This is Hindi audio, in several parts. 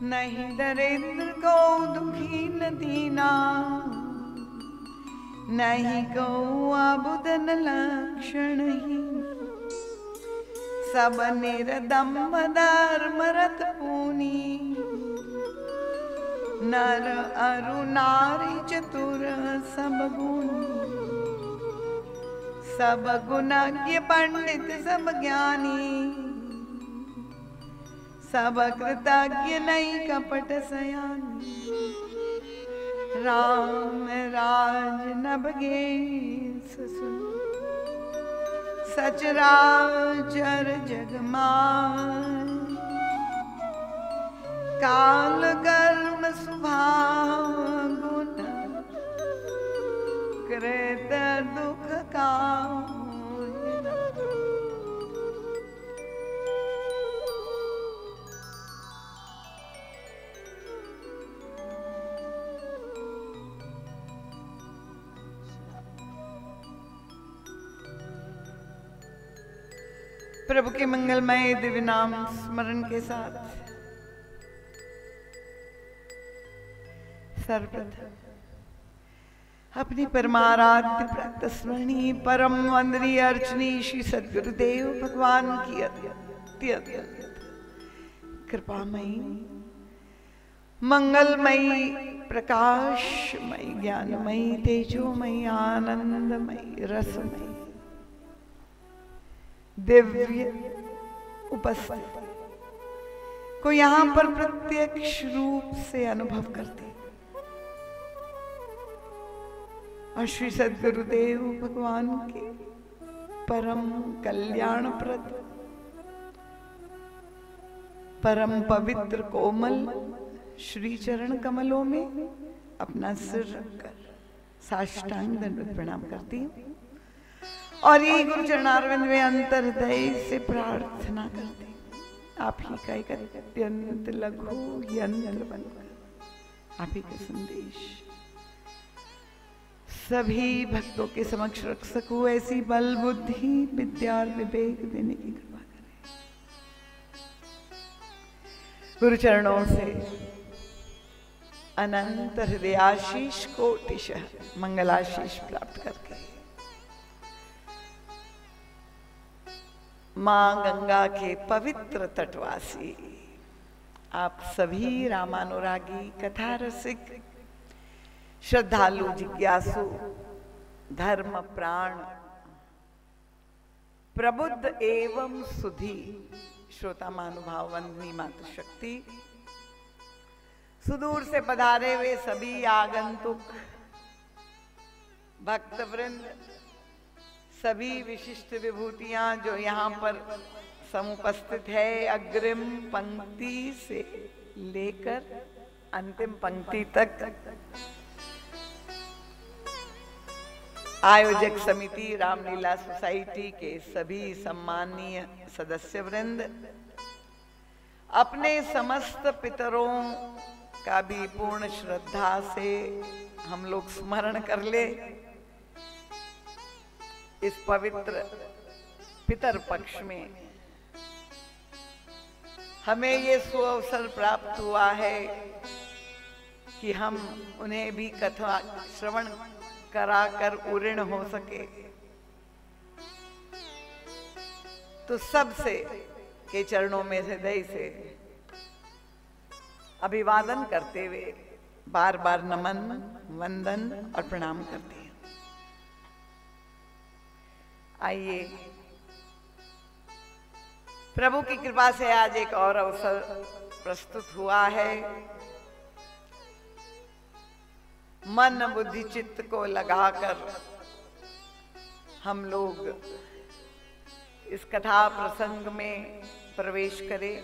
नहीं दरिद्र को दुखी न दीना, नहीं को आबुदन लक्षण ही। सब निर्दम्भ धर्म रत पूनी, नर अरु नारी चतुर सब गुणी। सब गुणज्ञ पंडित सब ज्ञानी, सब कृतज्ञ नहीं कपट सयानी। राम राज नभगे सुन, सचराचर जगमाय। काल कर्म स्वभाव गुण, कृत दुख कामना। प्रभु के मंगलमय दिव्य नाम स्मरण के साथ सर्वप्रथम अपनी परमाराध्य प्रातस्मरणीय परम वंदनीय अर्चनीय श्री सद्गुरुदेव भगवान की अत्यंत कृपामयी, मंगलमयी, प्रकाशमयी, ज्ञानमयी, तेजोमयी, आनंदमयी, रसमयी दिव्य उपस्थिति को यहाँ पर प्रत्यक्ष रूप से अनुभव करते और श्री सद्गुरुदेव भगवान के परम कल्याणप्रद, परम पवित्र कोमल श्री चरण कमलों में अपना सिर रखकर साष्टांग दंडवत प्रणाम करती हूँ और ये गुरु चरणारविंद में अंतर्दय से प्रार्थना करते हैं। आप ही का एक अत्यंत लघु यंत्र बनकर आप ही का संदेश सभी भक्तों के समक्ष रख सकूं, ऐसी बल बुद्धि विद्या और विवेक देने की कृपा करें। गुरु चरणों से अनंत हृदयाशीष कोटिशः मंगलाशीष प्राप्त करके मां गंगा के पवित्र तटवासी आप सभी रामानुरागी, कथा रसिक, श्रद्धालु, जिज्ञासु, धर्म प्राण, प्रबुद्ध एवं सुधी श्रोता महानुभाव, वंदनीय मातृशक्ति, सुदूर से पधारे हुए सभी आगंतुक भक्त वृंद, सभी विशिष्ट विभूतियां जो यहाँ पर समुपस्थित है, अग्रिम पंक्ति से लेकर अंतिम पंक्ति तक, आयोजक समिति, रामलीला सोसाइटी के सभी सम्माननीय सदस्य वृंद, अपने समस्त पितरों का भी पूर्ण श्रद्धा से हम लोग स्मरण कर ले। इस पवित्र पितर पक्ष में हमें ये सुअवसर प्राप्त हुआ है कि हम उन्हें भी कथा श्रवण कराकर उऋण हो सके। तो सबसे के चरणों में हृदय से अभिवादन करते हुए बार बार नमन, वंदन और प्रणाम करते हैं। आइए प्रभु की कृपा से आज एक और अवसर प्रस्तुत हुआ है। मन बुद्धि चित्त को लगाकर हम लोग इस कथा प्रसंग में प्रवेश करें।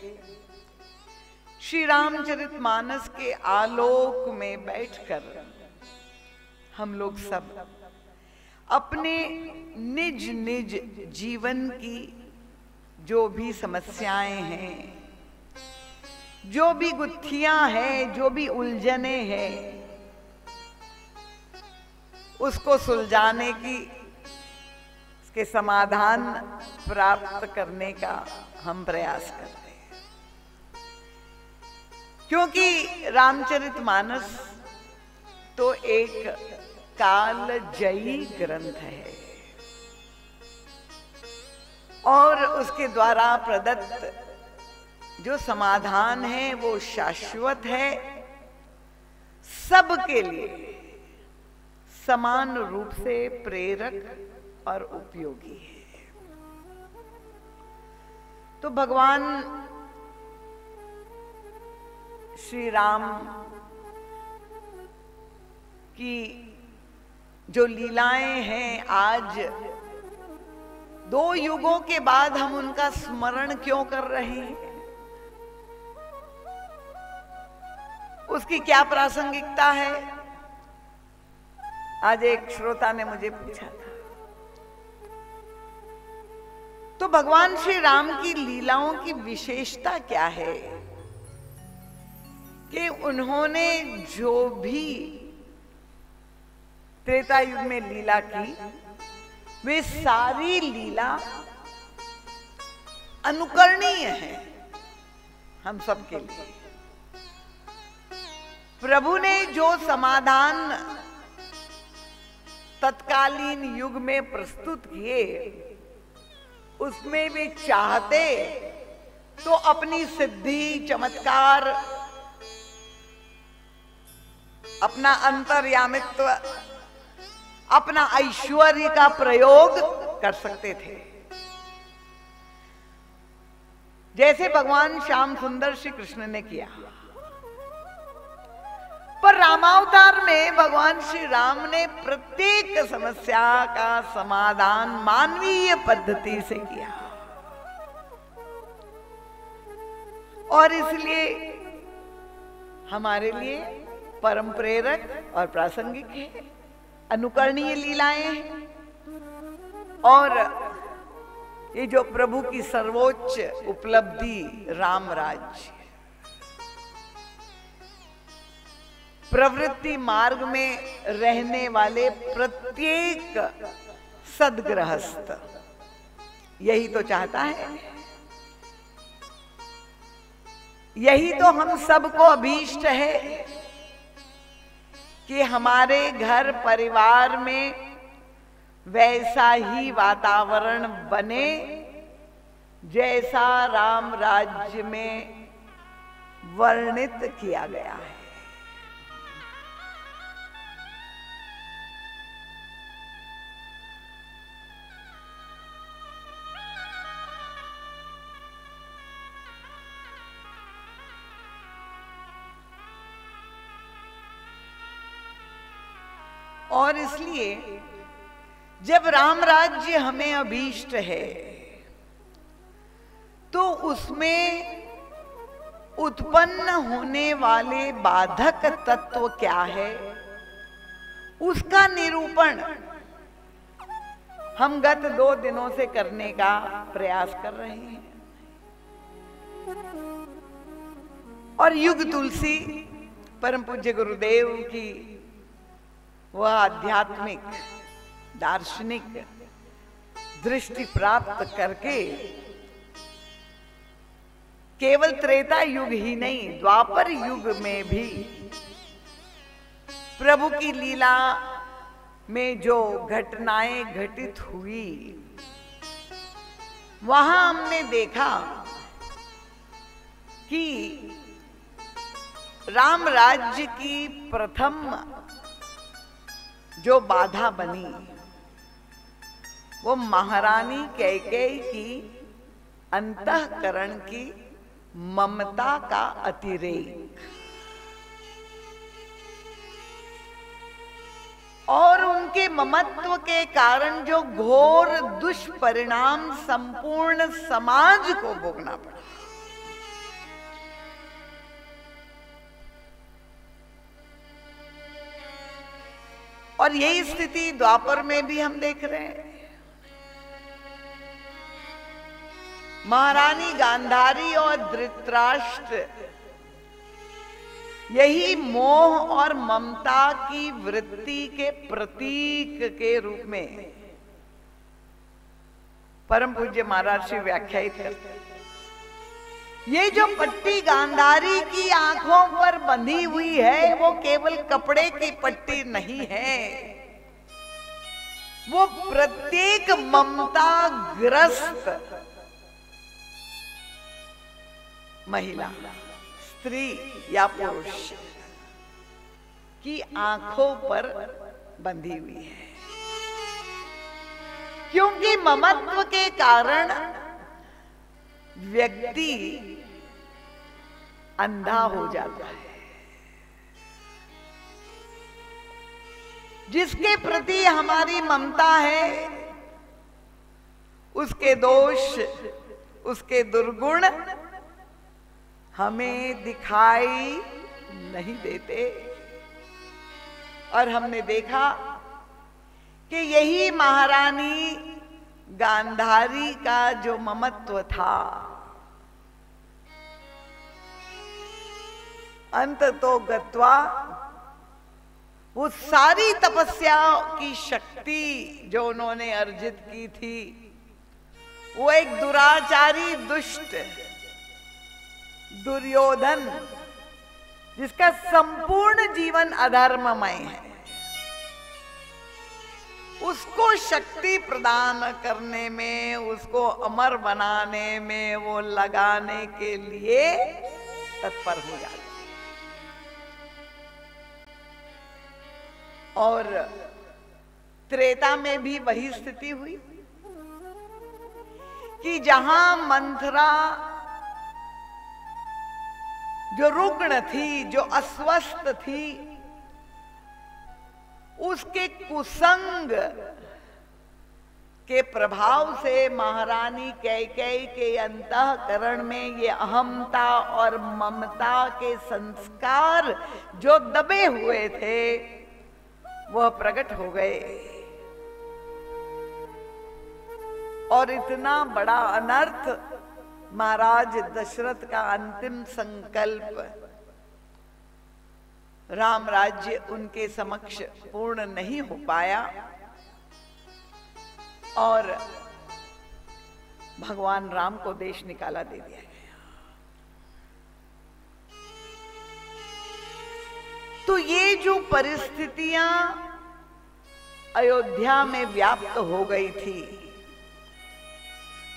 श्री रामचरितमानस के आलोक में बैठकर हम लोग सब अपने निज निज जीवन की जो भी समस्याएं हैं, जो भी गुत्थियां हैं, जो भी उलझने हैं, उसको सुलझाने की, उसके समाधान प्राप्त करने का हम प्रयास करते हैं। क्योंकि रामचरितमानस तो एक कालजयी ग्रंथ है और उसके द्वारा प्रदत्त जो समाधान है वो शाश्वत है, सबके लिए समान रूप से प्रेरक और उपयोगी है। तो भगवान श्री राम की जो लीलाएं हैं, आज 2 युगों के बाद हम उनका स्मरण क्यों कर रहे हैं, उसकी क्या प्रासंगिकता है, आज एक श्रोता ने मुझे पूछा था। तो भगवान श्री राम की लीलाओं की विशेषता क्या है कि उन्होंने जो भी त्रेता युग में लीला की, वे सारी लीला अनुकरणीय है हम सबके लिए। प्रभु ने जो समाधान तत्कालीन युग में प्रस्तुत किए, उसमें वे चाहते तो अपनी सिद्धि, चमत्कार, अपना अंतर्यामित्व, अपना ऐश्वर्य का प्रयोग कर सकते थे, जैसे भगवान श्याम सुंदर श्री कृष्ण ने किया। पर रामावतार में भगवान श्री राम ने प्रत्येक समस्या का समाधान मानवीय पद्धति से किया और इसलिए हमारे लिए परम प्रेरक और प्रासंगिक है, अनुकरणीय लीलाएं हैं। और ये जो प्रभु की सर्वोच्च उपलब्धि राम राज्य, प्रवृत्ति मार्ग में रहने वाले प्रत्येक सद्गृहस्थ यही तो चाहता है, यही तो हम सबको अभीष्ट है कि हमारे घर परिवार में वैसा ही वातावरण बने जैसा राम राज्य में वर्णित किया गया है। और इसलिए जब राम राज्य हमें अभीष्ट है तो उसमें उत्पन्न होने वाले बाधक तत्व क्या है, उसका निरूपण हम गत 2 दिनों से करने का प्रयास कर रहे हैं। और युग तुलसी परम पूज्य गुरुदेव की वह आध्यात्मिक दार्शनिक दृष्टि प्राप्त करके केवल त्रेता युग ही नहीं, द्वापर युग में भी प्रभु की लीला में जो घटनाएं घटित हुई, वहां हमने देखा कि राम राज्य की प्रथम जो बाधा बनी वो महारानी कैकेयी की अंतःकरण की ममता का अतिरेक और उनके ममत्व के कारण जो घोर दुष्परिणाम संपूर्ण समाज को भोगना पड़ा। और यही स्थिति द्वापर में भी हम देख रहे हैं। महारानी गांधारी और धृतराष्ट्र यही मोह और ममता की वृत्ति के प्रतीक के रूप में परम पूज्य महाराज श्री व्याख्यायित करते हैं। ये जो पट्टी गांधारी की आंखों पर बंधी हुई है वो केवल कपड़े की पट्टी नहीं है, वो प्रत्येक ममता ग्रस्त महिला, स्त्री या पुरुष की आंखों पर बंधी हुई है। क्योंकि ममत्व के कारण व्यक्ति अंधा हो जाता है। जिसके प्रति हमारी ममता है उसके दोष, उसके दुर्गुण हमें दिखाई नहीं देते। और हमने देखा कि यही महारानी गांधारी का जो ममत्व था, अंत तो गत्वा वो सारी तपस्या की शक्ति जो उन्होंने अर्जित की थी, वो एक दुराचारी दुष्ट दुर्योधन, जिसका संपूर्ण जीवन अधर्ममय है, उसको शक्ति प्रदान करने में, उसको अमर बनाने में वो लगाने के लिए तत्पर हो जाते। और त्रेता में भी वही स्थिति हुई कि जहां मंथरा जो रुग्ण थी, जो अस्वस्थ थी, उसके कुसंग के प्रभाव से महारानी कैकेयी के अंतःकरण में ये अहमता और ममता के संस्कार जो दबे हुए थे वह प्रकट हो गए। और इतना बड़ा अनर्थ, महाराज दशरथ का अंतिम संकल्प, राम राज्य उनके समक्ष पूर्ण नहीं हो पाया और भगवान राम को देश निकाला दे दिया गया। तो ये जो परिस्थितियां अयोध्या में व्याप्त हो गई थी,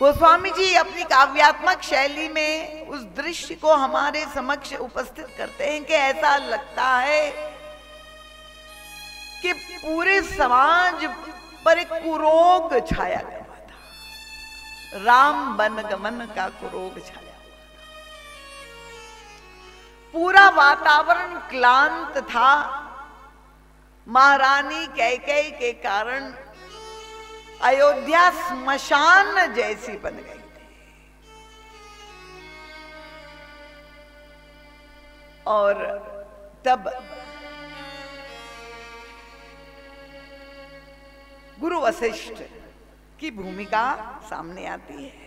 गोस्वामी जी अपनी काव्यात्मक शैली में उस दृश्य को हमारे समक्ष उपस्थित करते हैं कि ऐसा लगता है कि पूरे समाज पर एक कुरोग छाया हुआ था, राम वनगमन का कुरोग छाया हुआ था। पूरा वातावरण क्लांत था। महारानी कैकेयी के कारण अयोध्या स्मशान जैसी बन गई थी। और तब गुरु वशिष्ठ की भूमिका सामने आती है।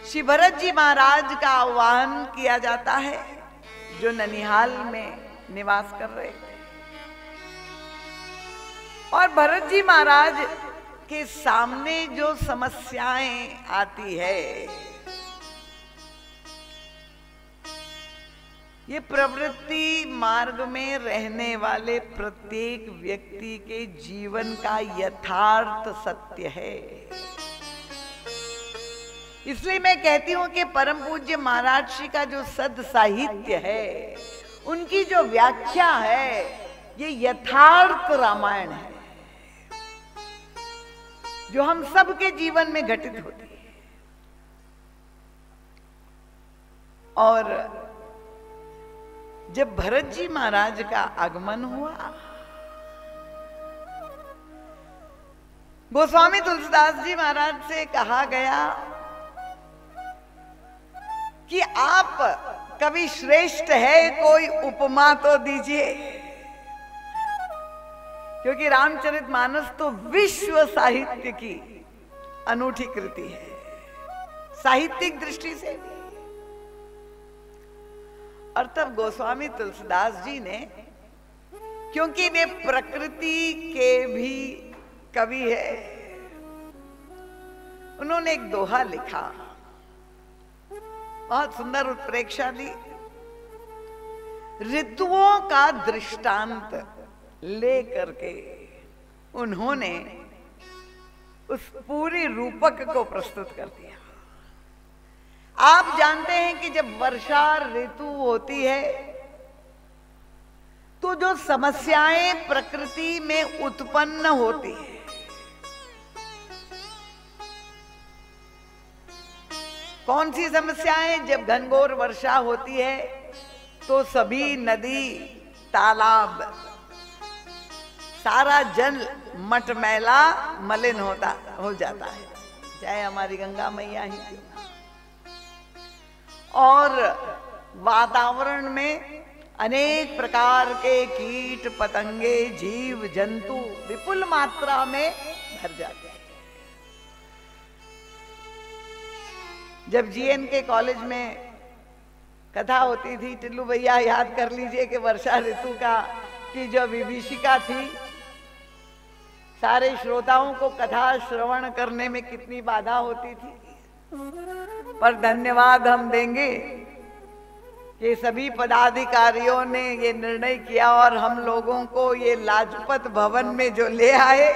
श्री भरत जी महाराज का आह्वान किया जाता है, जो ननिहाल में निवास कर रहे थे। और भरत जी महाराज के सामने जो समस्याएं आती है, ये प्रवृत्ति मार्ग में रहने वाले प्रत्येक व्यक्ति के जीवन का यथार्थ सत्य है। इसलिए मैं कहती हूं कि परम पूज्य महाराज श्री का जो सद साहित्य है, उनकी जो व्याख्या है, ये यथार्थ रामायण है जो हम सबके जीवन में घटित होती है। और जब भरत जी महाराज का आगमन हुआ, गोस्वामी तुलसीदास जी महाराज से कहा गया कि आप कवि श्रेष्ठ है, कोई उपमा तो दीजिए, क्योंकि रामचरितमानस तो विश्व साहित्य की अनूठी कृति है, साहित्यिक दृष्टि से। और तब गोस्वामी तुलसीदास जी ने, क्योंकि वे प्रकृति के भी कवि है, उन्होंने एक दोहा लिखा बहुत सुंदर उत्प्रेक्षा दी। ऋतुओं का दृष्टांत लेकर के उन्होंने उस पूरी रूपक को प्रस्तुत कर दिया। आप जानते हैं कि जब वर्षा ऋतु होती है तो जो समस्याएं प्रकृति में उत्पन्न होती है, कौन सी समस्याएं? जब घनघोर वर्षा होती है तो सभी नदी तालाब सारा जल मटमैला मलिन हो जाता है, चाहे हमारी गंगा मैया ही क्यों। और वातावरण में अनेक प्रकार के कीट पतंगे जीव जंतु विपुल मात्रा में भर जाते हैं। जब जीएन के कॉलेज में कथा होती थी, टिल्लू भैया याद कर लीजिए कि वर्षा ऋतु का की जो विभीषिका थी, सारे श्रोताओं को कथा श्रवण करने में कितनी बाधा होती थी। पर धन्यवाद हम देंगे कि सभी पदाधिकारियों ने ये निर्णय किया और हम लोगों को ये लाजपत भवन में जो ले आए,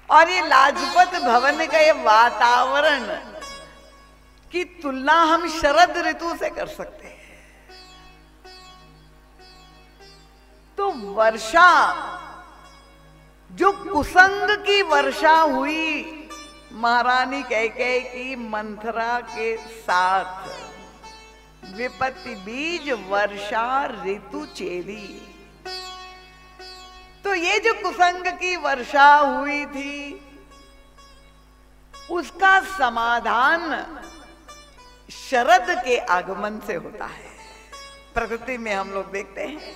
और ये लाजपत भवन का ये वातावरण की तुलना हम शरद ऋतु से कर सकते हैं। तो वर्षा, जो कुसंग की वर्षा हुई महारानी कैकेयी की मंथरा के साथ, विपत्ति बीज वर्षा ऋतु चेरी। तो ये जो कुसंग की वर्षा हुई थी उसका समाधान शरद के आगमन से होता है। प्रकृति में हम लोग देखते हैं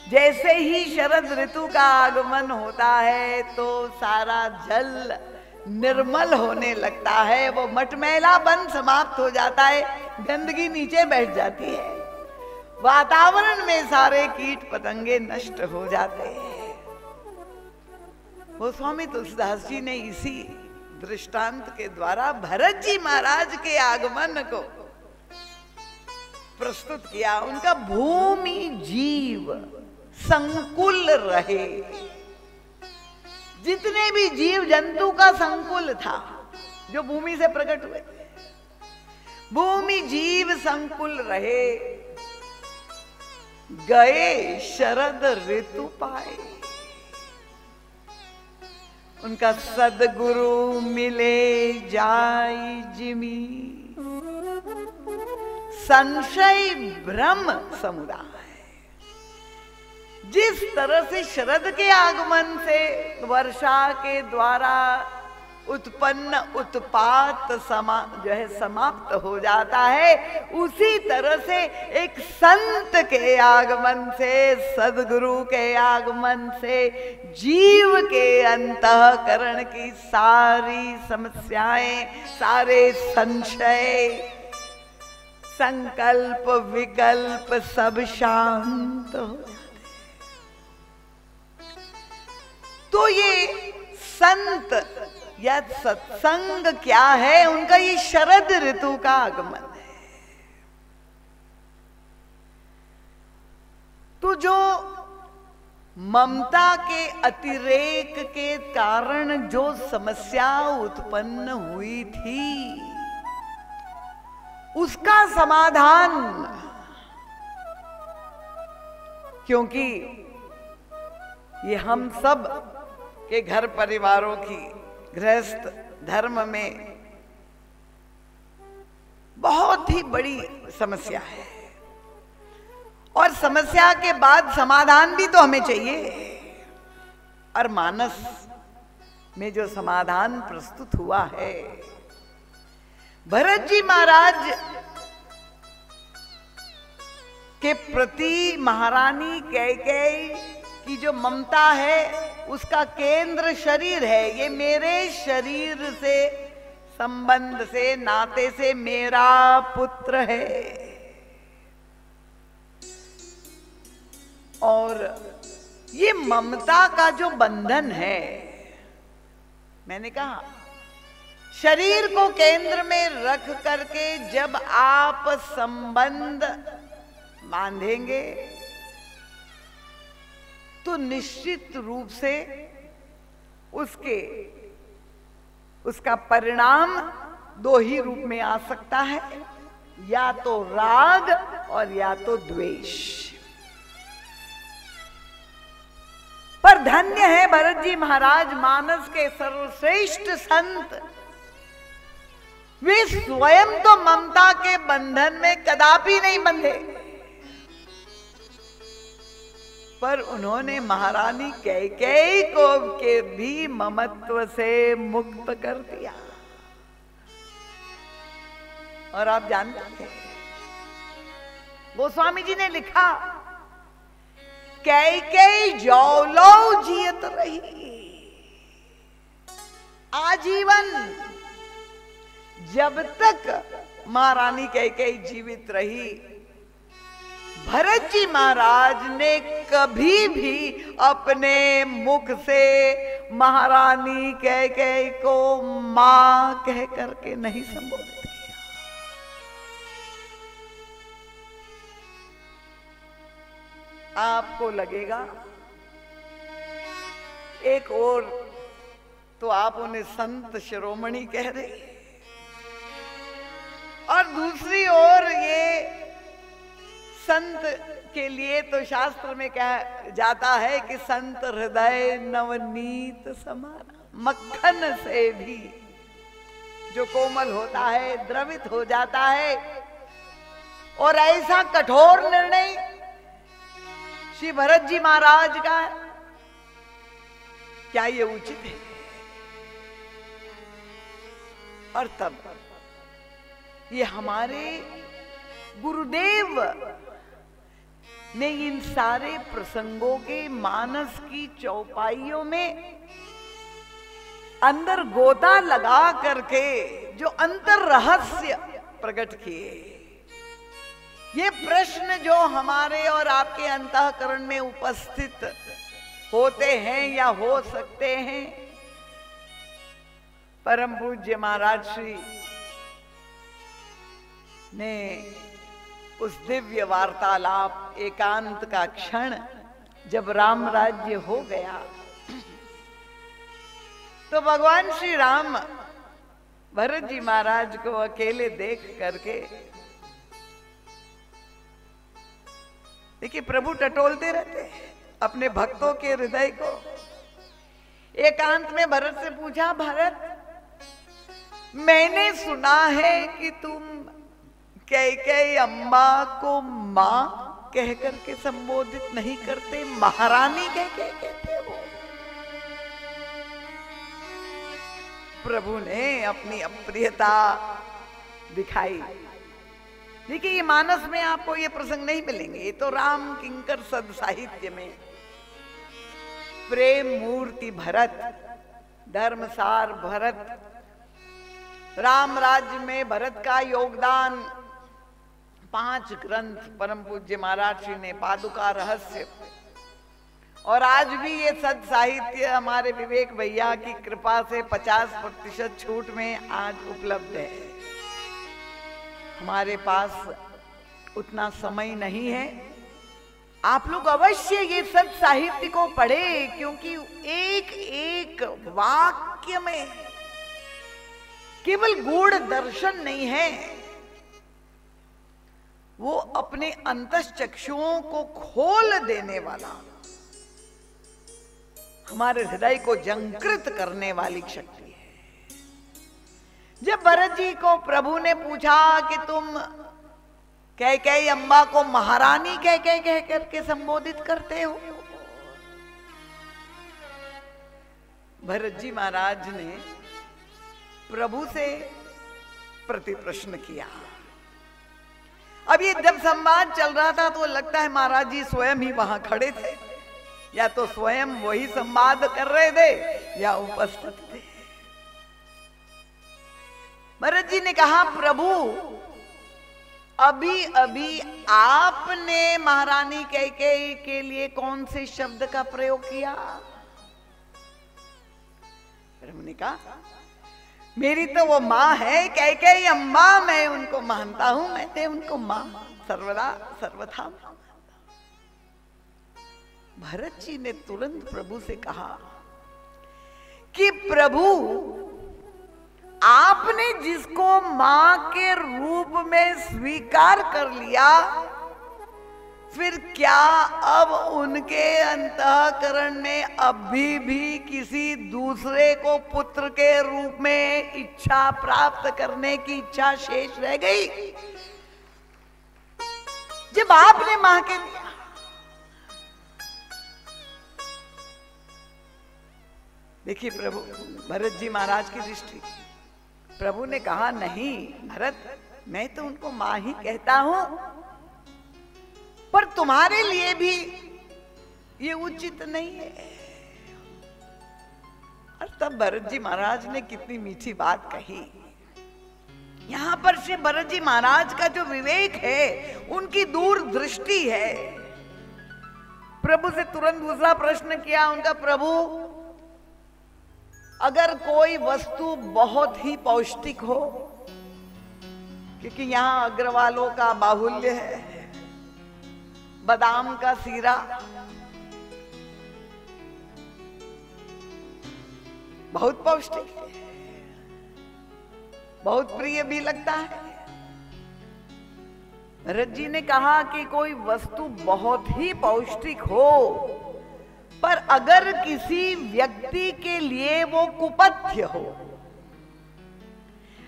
जैसे ही शरद ऋतु का आगमन होता है तो सारा जल निर्मल होने लगता है, वो मटमैलापन समाप्त हो जाता है, गंदगी नीचे बैठ जाती है, वातावरण में सारे कीट पतंगे नष्ट हो जाते हैं। वो स्वामी तुलसीदास जी ने इसी दृष्टांत के द्वारा भरत जी महाराज के आगमन को प्रस्तुत किया। उनका भूमि जीव संकुल रहे, जितने भी जीव जंतु का संकुल था जो भूमि से प्रकट हुए थे, भूमि जीव संकुल रहे, गए शरद ऋतु पाए। उनका सदगुरु मिले जाई जिमी, संशय भ्रम समुदाय। जिस तरह से शरद के आगमन से वर्षा के द्वारा उत्पन्न उत्पात जो है समाप्त हो जाता है, उसी तरह से एक संत के आगमन से, सद्गुरु के आगमन से जीव के अंतःकरण की सारी समस्याएं, सारे संशय, संकल्प विकल्प सब शांत हो जाते। तो ये संत या सत्संग क्या है? उनका ये शरद ऋतु का आगमन है। तो जो ममता के अतिरेक के कारण जो समस्या उत्पन्न हुई थी, उसका समाधान, क्योंकि ये हम सब के घर परिवारों की गृहस्थ धर्म में बहुत ही बड़ी समस्या है, और समस्या के बाद समाधान भी तो हमें चाहिए। और मानस में जो समाधान प्रस्तुत हुआ है, भरत जी महाराज के प्रति महारानी कैकेयी की जो ममता है उसका केंद्र शरीर है। ये मेरे शरीर से, संबंध से, नाते से मेरा पुत्र है। और ये ममता का जो बंधन है, मैंने कहा शरीर को केंद्र में रख करके जब आप संबंध बांधेंगे तो निश्चित रूप से उसका परिणाम दो ही रूप में आ सकता है, या तो राग और या तो द्वेष। पर धन्य है भरत जी महाराज, मानस के सर्वश्रेष्ठ संत। वे स्वयं तो ममता के बंधन में कदापि नहीं बंधे, पर उन्होंने महारानी कैकेयी को के भी ममत्व से मुक्त कर दिया। और आप जानते हैं, गोस्वामी जी ने लिखा, कैकेयी जौलो जियत रही, आजीवन जब तक महारानी कैकेयी जीवित रही, भरत जी महाराज ने कभी भी अपने मुख से महारानी कैकेयी को मां कह करके नहीं संबोधित किया। आपको लगेगा एक और तो आप उन्हें संत शिरोमणि कह रहे, और दूसरी ओर ये संत के लिए तो शास्त्र में कहा जाता है कि संत हृदय नवनीत समान, मक्खन से भी जो कोमल होता है, द्रवित हो जाता है। और ऐसा कठोर निर्णय श्री भरत जी महाराज का, क्या ये उचित है? और तब ये हमारे गुरुदेव ने इन सारे प्रसंगों के मानस की चौपाइयों में अंदर गोता लगा करके जो अंतर रहस्य प्रकट किए। ये प्रश्न जो हमारे और आपके अंतःकरण में उपस्थित होते हैं या हो सकते हैं, परम पूज्य महाराज श्री ने उस दिव्य वार्तालाप एकांत का क्षण जब राम राज्य हो गया, तो भगवान श्री राम भरत जी महाराज को अकेले देख करके, देखिए प्रभु टटोलते रहते हैं अपने भक्तों के हृदय को। एकांत में भरत से पूछा, भरत मैंने सुना है कि तुम कैकेयी अम्मा को मां कह करके संबोधित नहीं करते, महारानी कह के कहते हो। प्रभु ने अपनी अप्रियता दिखाई। देखिए ये मानस में आपको ये प्रसंग नहीं मिलेंगे, ये तो राम किंकर सद साहित्य में प्रेम मूर्ति भरत, धर्मसार भरत, राम राज्य में भरत का योगदान, 5 ग्रंथ परम पूज्य महाराज श्री ने, पादुका रहस्य, और आज भी ये सद साहित्य हमारे विवेक भैया की कृपा से 50% छूट में आज उपलब्ध है। हमारे पास उतना समय नहीं है। आप लोग अवश्य ये सद साहित्य को पढ़े, क्योंकि एक एक वाक्य में केवल गूढ़ दर्शन नहीं है, वो अपने अंतश्चक्षुओं को खोल देने वाला, हमारे हृदय को जंकृत करने वाली शक्ति है। जब भरत जी को प्रभु ने पूछा कि तुम कैकेयी अम्बा को महारानी कह करके संबोधित करते हो, भरत जी महाराज ने प्रभु से प्रति प्रश्न किया। अब ये जब संवाद चल रहा था तो लगता है महाराज जी स्वयं ही वहां खड़े थे, या तो स्वयं वही संवाद कर रहे थे या उपस्थित थे। भरत जी ने कहा, प्रभु अभी अभी आपने महारानी कैकेयी के लिए कौन से शब्द का प्रयोग किया? प्रभु ने कहा, मेरी तो वो माँ है, कैकेयी अम्मा, मैं उनको मानता हूं, मैंने उनको माँ सर्वदा सर्वथा। भरत जी ने तुरंत प्रभु से कहा कि प्रभु, आपने जिसको मां के रूप में स्वीकार कर लिया, फिर क्या अब उनके अंतःकरण में अभी भी किसी दूसरे को पुत्र के रूप में इच्छा प्राप्त करने की इच्छा शेष रह गई? जब आपने मां के लिया, देखिए प्रभु, भरत जी महाराज की दृष्टि, प्रभु ने कहा नहीं भरत, मैं तो उनको मां ही कहता हूं, पर तुम्हारे लिए भी ये उचित नहीं है। और तब भरत जी महाराज ने कितनी मीठी बात कही। यहां पर श्री भरत जी महाराज का जो विवेक है, उनकी दूरदृष्टि है। प्रभु से तुरंत दूसरा प्रश्न किया उनका, प्रभु अगर कोई वस्तु बहुत ही पौष्टिक हो, क्योंकि यहां अग्रवालों का बाहुल्य है, बादाम का सीरा बहुत पौष्टिक है, बहुत प्रिय भी लगता है। भरत जी ने कहा कि कोई वस्तु बहुत ही पौष्टिक हो, पर अगर किसी व्यक्ति के लिए वो कुपथ्य हो,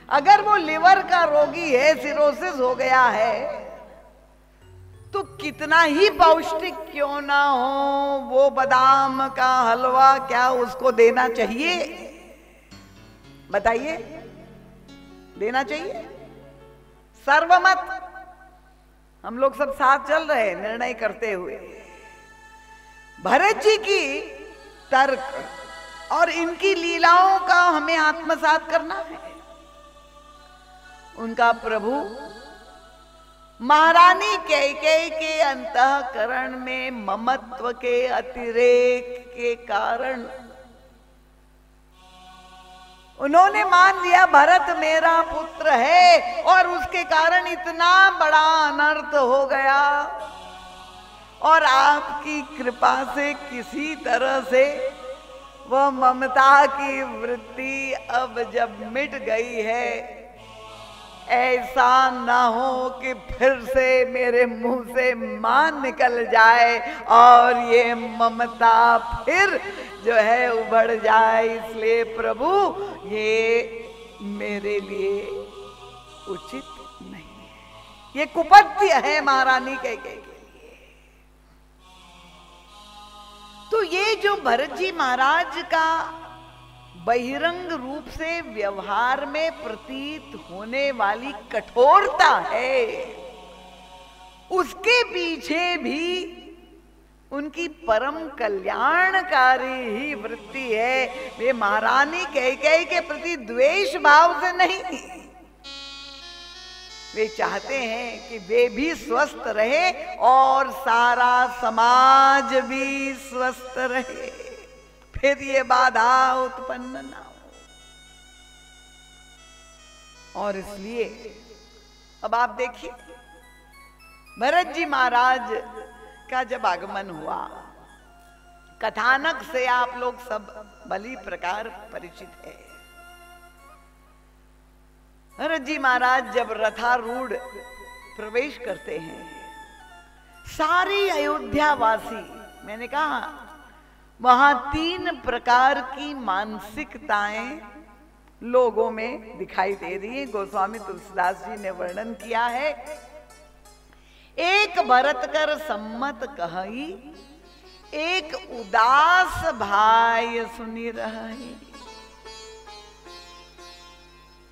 अगर वो लिवर का रोगी है, सिरोसिस हो गया है, तो कितना ही पौष्टिक क्यों ना हो, वो बादाम का हलवा क्या उसको देना चाहिए? बताइए, देना चाहिए? सर्वमत हम लोग सब साथ चल रहे हैं निर्णय करते हुए। भरत जी की तर्क और इनकी लीलाओं का हमें आत्मसात करना है। उनका प्रभु महारानी कैकेयी के अंतःकरण में ममत्व के अतिरेक के कारण उन्होंने मान लिया भरत मेरा पुत्र है, और उसके कारण इतना बड़ा अनर्थ हो गया, और आपकी कृपा से किसी तरह से वह ममता की वृत्ति अब जब मिट गई है, ऐसा ना हो कि फिर से मेरे मुंह से मान निकल जाए और ये ममता फिर जो है उभर जाए। इसलिए प्रभु ये मेरे लिए उचित नहीं है, ये कुपथ्य है महारानी कैकेयी के लिए। तो ये जो भरत जी महाराज का बहिरंग रूप से व्यवहार में प्रतीत होने वाली कठोरता है, उसके पीछे भी उनकी परम कल्याणकारी ही वृत्ति है। वे महारानी कैकेयी के प्रति द्वेष भाव से नहीं, वे चाहते हैं कि वे भी स्वस्थ रहे और सारा समाज भी स्वस्थ रहे, फिर ये बाधा उत्पन्न ना हो। और इसलिए अब आप देखिए, भरत जी महाराज का जब आगमन हुआ, कथानक से आप लोग सब भली प्रकार परिचित है। भरत जी महाराज जब रथारूढ़ प्रवेश करते हैं, सारी अयोध्यावासी, मैंने कहा वहां 3 प्रकार की मानसिकताएं लोगों में दिखाई दे रही है। गोस्वामी तुलसीदास जी ने वर्णन किया है। एक भरत कर सम्मत कही, एक उदास भाई सुनी रही।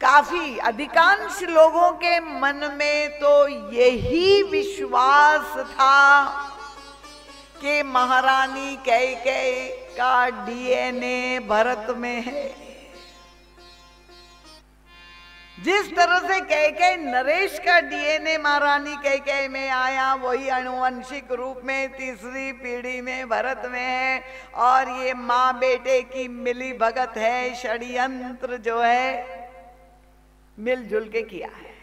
काफी अधिकांश लोगों के मन में तो यही विश्वास था कि महारानी कैकेयी का डीएनए भरत में है। जिस तरह से कैकेयी नरेश का डीएनए महारानी कैकेयी में आया, वही आनुवंशिक रूप में तीसरी पीढ़ी में भरत में है। और ये माँ बेटे की मिली भगत है, षड्यंत्र जो है मिलजुल के किया है।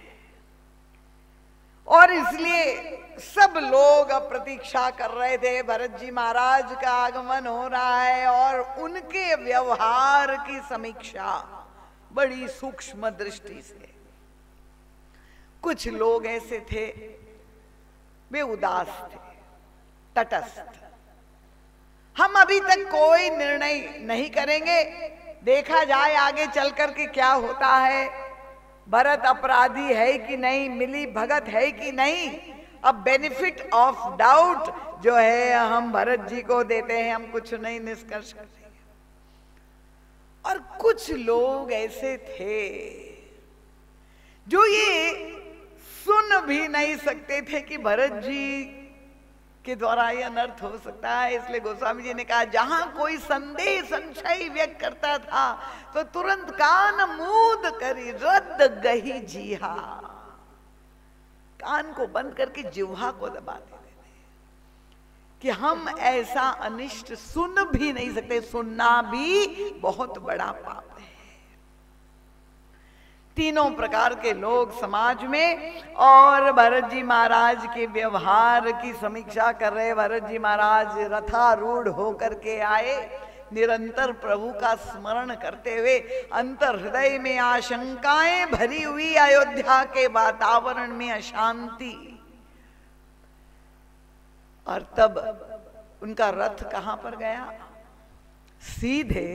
और इसलिए सब लोग अब प्रतीक्षा कर रहे थे, भरत जी महाराज का आगमन हो रहा है और उनके व्यवहार की समीक्षा बड़ी सूक्ष्म दृष्टि से। कुछ लोग ऐसे थे वे उदास थे, तटस्थ। हम अभी तक कोई निर्णय नहीं करेंगे, देखा जाए आगे चल करके क्या होता है, भरत अपराधी है कि नहीं, मिली भगत है कि नहीं। अब बेनिफिट ऑफ डाउट जो है हम भरत जी को देते हैं, हम कुछ नहीं निष्कर्ष कर रहे। और कुछ लोग ऐसे थे जो ये सुन भी नहीं सकते थे कि भरत जी के द्वारा ये अनर्थ हो सकता है। इसलिए गोस्वामी जी ने कहा, जहां कोई संदेह संशय व्यक्त करता था तो तुरंत कान मूद करी रद्द गही जीहा, कान को बंद करके जिह्वा को दबा देते थे कि हम ऐसा अनिष्ट सुन भी नहीं सकते। सुनना भी बहुत बड़ा पाप है। तीनों प्रकार के लोग समाज में और भरत जी महाराज के व्यवहार की समीक्षा कर रहे। भरत जी महाराज रथारूढ़ होकर के आए, निरंतर प्रभु का स्मरण करते हुए, अंतर हृदय में आशंकाएं भरी हुई अयोध्या के वातावरण में अशांति। और तब उनका रथ कहां पर गया? सीधे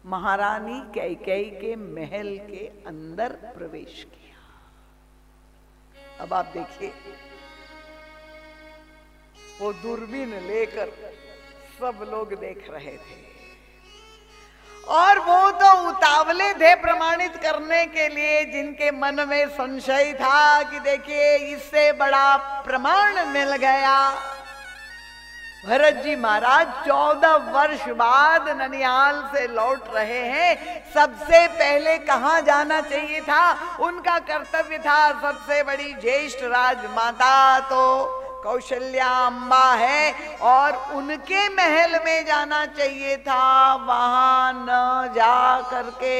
महारानी कैकेयी के महल के अंदर प्रवेश किया। अब आप देखिए, वो दूरबीन लेकर सब लोग देख रहे थे और वो तो उतावले थे प्रमाणित करने के लिए, जिनके मन में संशय था कि देखिए इससे बड़ा प्रमाण मिल गया। भरत जी महाराज 14 वर्ष बाद ननिहाल से लौट रहे हैं। सबसे पहले कहां जाना चाहिए था? उनका कर्तव्य था, सबसे बड़ी ज्येष्ठ राजमाता तो कौशल्या अम्बा है और उनके महल में जाना चाहिए था। वहां न जा करके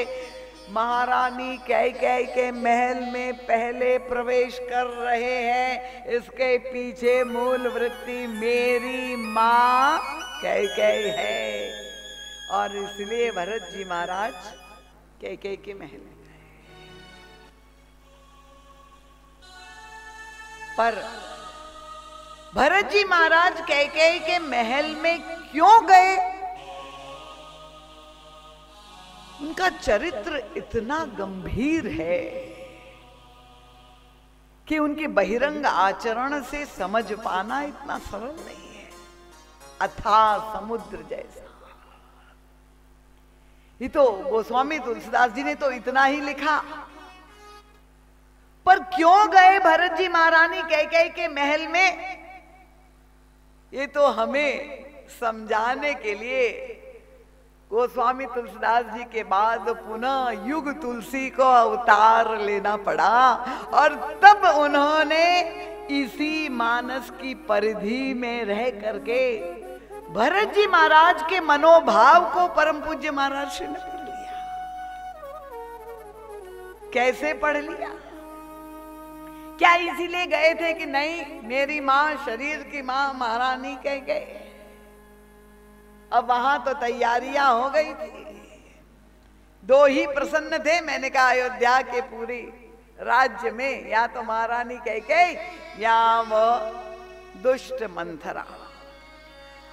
महारानी कैकेयी के महल में पहले प्रवेश कर रहे हैं। इसके पीछे मूल वृत्ति मेरी मां कैकेयी है और इसलिए भरत जी महाराज कैकेयी के महल में गए। पर भरत जी महाराज कैकेयी के महल में क्यों गए? उनका चरित्र इतना गंभीर है कि उनके बहिरंग आचरण से समझ पाना इतना सरल नहीं है। अथाह समुद्र जैसा। ये तो गोस्वामी तुलसीदास जी ने तो इतना ही लिखा। पर क्यों गए भरत जी महारानी कैकेयी के महल में, ये तो हमें समझाने के लिए गोस्वामी तुलसीदास जी के बाद पुनः युग तुलसी को अवतार लेना पड़ा और तब उन्होंने इसी मानस की परिधि में रह करके भरत जी महाराज के मनोभाव को परम पूज्य महाराज ने पढ़ लिया। कैसे पढ़ लिया? क्या इसीलिए गए थे कि नहीं मेरी मां, शरीर की मां महारानी कह गए? अब वहां तो तैयारियां हो गई थी। दो ही प्रसन्न थे। मैंने कहा अयोध्या के पूरी राज्य में या तो महारानी कैकेयी या वो दुष्ट मंथरा,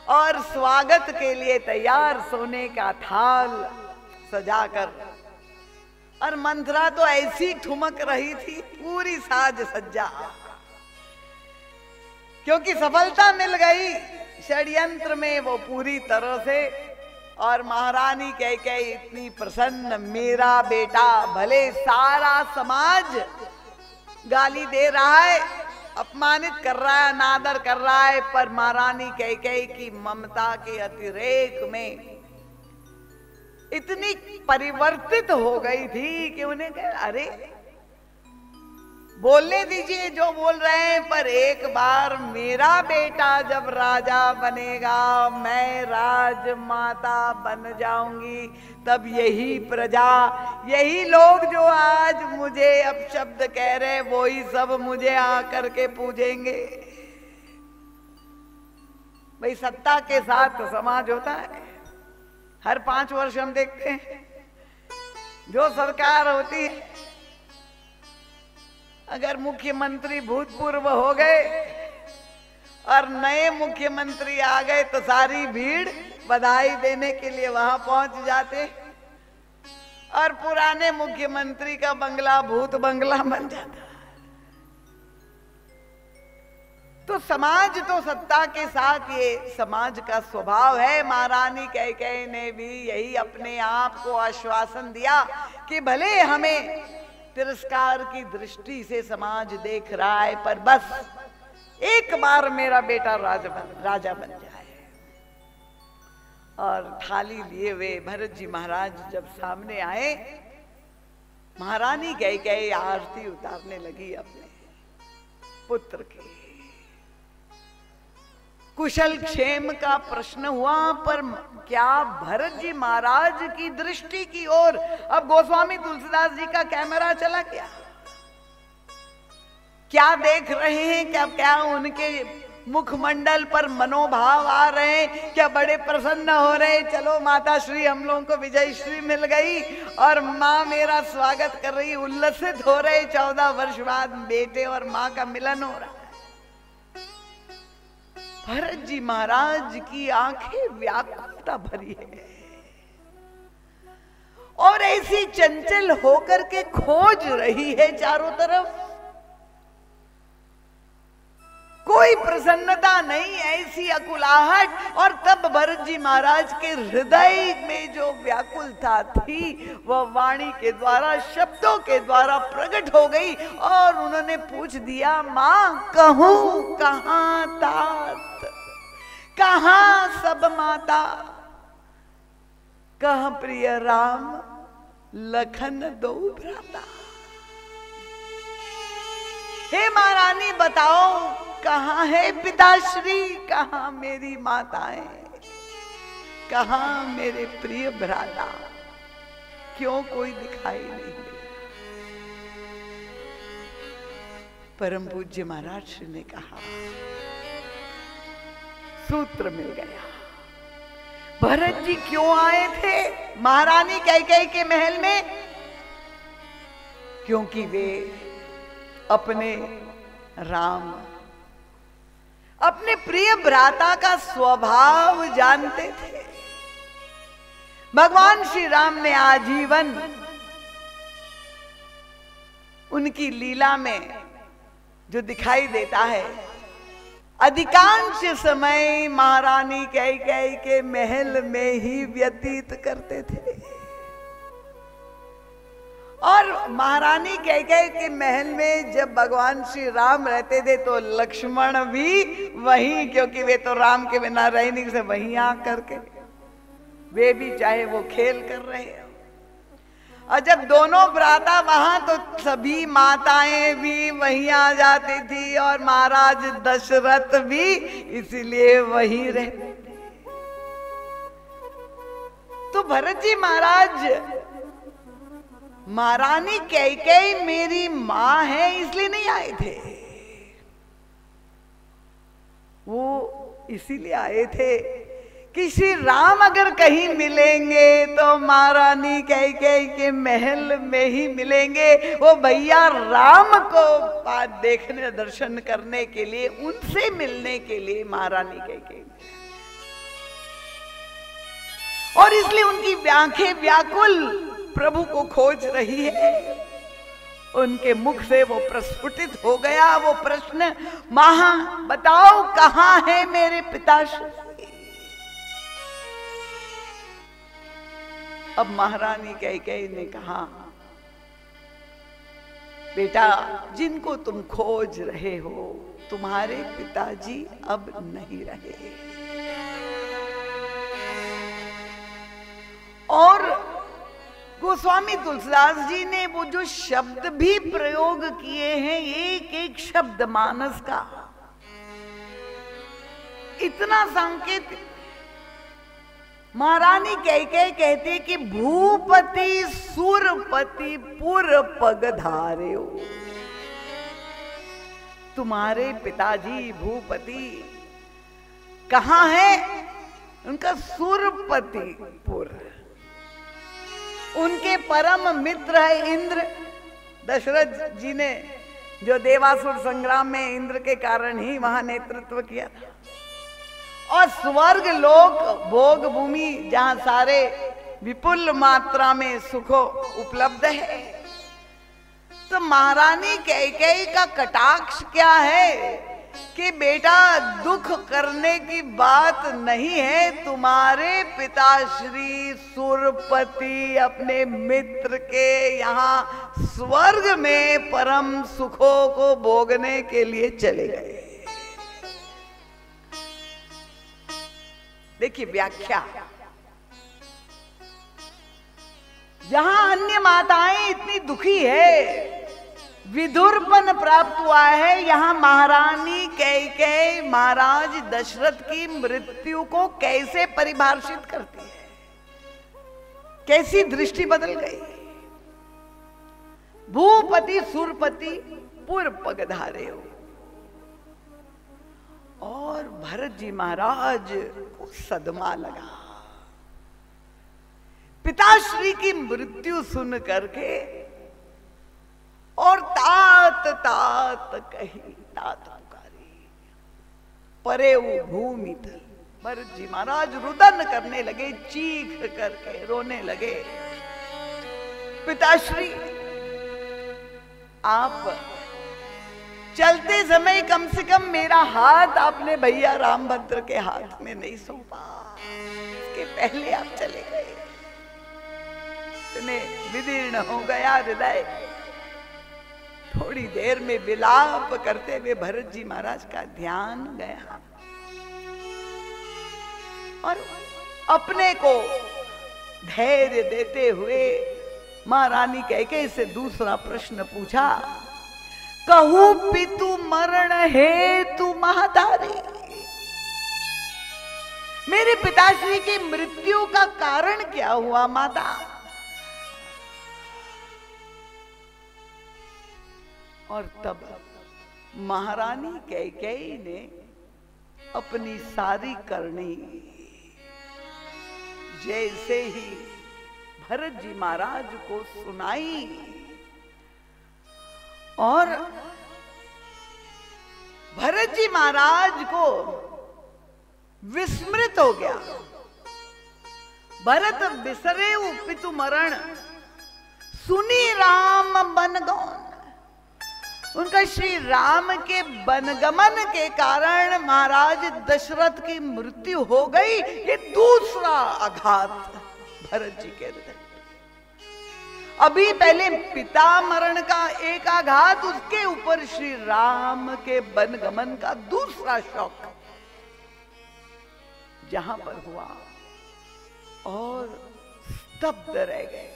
और स्वागत के लिए तैयार सोने का थाल सजाकर। और मंथरा तो ऐसी ठुमक रही थी, पूरी साज सज्जा, क्योंकि सफलता मिल गई षड्यंत्र में वो पूरी तरह से। और महारानी कैकेयी इतनी प्रसन्न, मेरा बेटा, भले सारा समाज गाली दे रहा है, अपमानित कर रहा है, अनादर कर रहा है, पर महारानी कैकेयी की ममता के अतिरेक में इतनी परिवर्तित हो गई थी कि उन्हें अरे बोलने दीजिए जो बोल रहे हैं, पर एक बार मेरा बेटा जब राजा बनेगा, मैं राजमाता बन जाऊंगी, तब यही प्रजा, यही लोग जो आज अब शब्द कह रहे वो ही सब मुझे आकर के पूजेंगे। भाई सत्ता के साथ समाज होता है। हर 5 वर्ष हम देखते हैं जो सरकार होती है, अगर मुख्यमंत्री भूतपूर्व हो गए और नए मुख्यमंत्री आ गए तो सारी भीड़ बधाई देने के लिए वहां पहुंच जाते और पुराने मुख्यमंत्री का बंगला भूत बंगला बन जाता। तो समाज तो सत्ता के साथ, ये समाज का स्वभाव है। महारानी कैकेयी ने भी यही अपने आप को आश्वासन दिया कि भले हमें तिरस्कार की दृष्टि से समाज देख रहा है, पर बस एक बार मेरा बेटा राजा बन जाए। और थाली लिए हुए भरत जी महाराज जब सामने आए, महारानी कैकेयी आरती उतारने लगी अपने पुत्र की। कुशल क्षेम का प्रश्न हुआ, पर क्या भरत जी महाराज की दृष्टि की ओर अब गोस्वामी तुलसीदास जी का कैमरा चला गया। क्या देख रहे हैं, क्या उनके मुखमंडल पर मनोभाव आ रहे हैं, क्या बड़े प्रसन्न हो रहे। चलो माता श्री हम लोगों को विजय श्री मिल गई और माँ मेरा स्वागत कर रही, उल्लसित हो रहे। 14 वर्ष बाद बेटे और माँ का मिलन हो रहा है। भरत जी महाराज की आंखें व्याकुलता भरी है और ऐसी चंचल होकर के खोज रही है चारों तरफ। कोई प्रसन्नता नहीं, ऐसी अकुलाहट। और तब भरत जी महाराज के हृदय में जो व्याकुलता थी वह वाणी के द्वारा, शब्दों के द्वारा प्रकट हो गई और उन्होंने पूछ दिया, मां कहूं कहां तात, कहां सब माता, कह प्रिय राम लखन दो भ्राता। हे महारानी बताओ कहां है पिताश्री, कहां मेरी माताएं, कहां मेरे प्रिय भ्राता, क्यों कोई दिखाई नहीं दे। परम पूज्य महाराज श्री ने कहा, सूत्र मिल गया। भरत जी क्यों आए थे महारानी कैकेयी के महल में? क्योंकि वे अपने राम, अपने प्रिय भ्राता का स्वभाव जानते थे। भगवान श्री राम ने आजीवन उनकी लीला में जो दिखाई देता है, अधिकांश समय महारानी कैकेयी के महल में ही व्यतीत करते थे। और महारानी कैकेयी के महल में जब भगवान श्री राम रहते थे तो लक्ष्मण भी वहीं, क्योंकि वे तो राम के बिना रह नहीं से वहीं आ करके वे भी चाहे वो खेल कर रहे हो। और जब दोनों भ्राता वहां तो सभी माताएं भी वहीं आ जाती थी और महाराज दशरथ भी इसीलिए वहीं रहते थे। तो भरत जी महाराज महारानी कैकेयी मेरी मां है इसलिए नहीं आए थे, वो इसीलिए आए थे कि श्री राम अगर कहीं मिलेंगे तो महारानी कैकेयी के महल में ही मिलेंगे। वो भैया राम को देखने, दर्शन करने के लिए, उनसे मिलने के लिए महारानी कैकेयी, और इसलिए उनकी आंखें व्याकुल प्रभु को खोज रही है। उनके मुख से वो प्रस्फुटित हो गया वो प्रश्न, मां बताओ कहां है मेरे पिताश्री। अब महारानी कैकेयी ने कहा, बेटा जिनको तुम खोज रहे हो तुम्हारे पिताजी अब नहीं रहे। और गोस्वामी तुलसीदास जी ने वो जो शब्द भी प्रयोग किए हैं, एक एक शब्द मानस का इतना सांकेतिक। महारानी कैकेयी कहती कि भूपति सुरपति पुर पग धार्यो। तुम्हारे पिताजी भूपति कहाँ है? उनका सुरपतिपुर। उनके परम मित्र है इंद्र। दशरथ जी ने जो देवासुर संग्राम में इंद्र के कारण ही वहां नेतृत्व किया था, और स्वर्ग लोक भोग भूमि जहां सारे विपुल मात्रा में सुख उपलब्ध है। तो महारानी कैकेयी का कटाक्ष क्या है कि बेटा दुख करने की बात नहीं है, तुम्हारे पिताश्री सुरपति अपने मित्र के यहाँ स्वर्ग में परम सुखों को भोगने के लिए चले गए। देखिए व्याख्या, जहां अन्य माताएं इतनी दुखी है, विधुरपन प्राप्त हुआ है, यहां महारानी कैकेयी महाराज दशरथ की मृत्यु को कैसे परिभाषित करती है, कैसी दृष्टि बदल गई। भूपति सुरपति पुर पग धार्यो। और भरत जी महाराज को सदमा लगा। पिताश्री की मृत्यु सुन करके और तात तात कही, तात पुकारी, परे भूमि तल। भरत जी महाराज रुदन करने लगे, चीख करके रोने लगे। पिताश्री, आप चलते समय कम से कम मेरा हाथ आपने भैया रामभद्र के हाथ में नहीं सौंपा, इसके पहले आप चले गए। तुम्हें विदीर्ण हो गया हृदय। थोड़ी देर में विलाप करते हुए भरत जी महाराज का ध्यान गया और अपने को धैर्य देते हुए महारानी कैकेयी से दूसरा प्रश्न पूछा। कहूं पितु मरण हेतु महातारी, मेरे पिताश्री की मृत्यु का कारण क्या हुआ माता? और तब महारानी कैकेयी ने अपनी सारी करनी जैसे ही भरत जी महाराज को सुनाई और भरत जी महाराज को विस्मृत हो गया। भरत बिसरे पितु मरण, सुनी राम बनगौन। उनका श्री राम के बनगमन के कारण महाराज दशरथ की मृत्यु हो गई। ये दूसरा आघात भरत जी के हृदय। अभी पहले पिता मरण का एक आघात, उसके ऊपर श्री राम के बनगमन का दूसरा शौक जहां पर हुआ और स्तब्ध रह गए,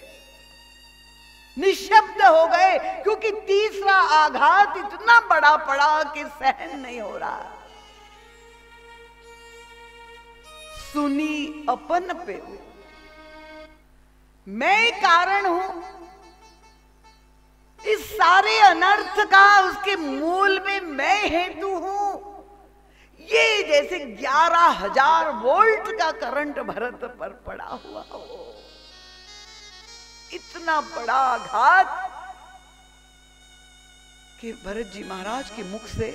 निशब्द हो गए, क्योंकि तीसरा आघात इतना बड़ा पड़ा कि सहन नहीं हो रहा। सुनी अपन पे मैं कारण हूं, इस सारे अनर्थ का उसके मूल में मैं हेतु हूं। ये जैसे 11,000 वोल्ट का करंट भरत पर पड़ा हुआ हो। इतना बड़ा आघात कि भरत जी महाराज के मुख से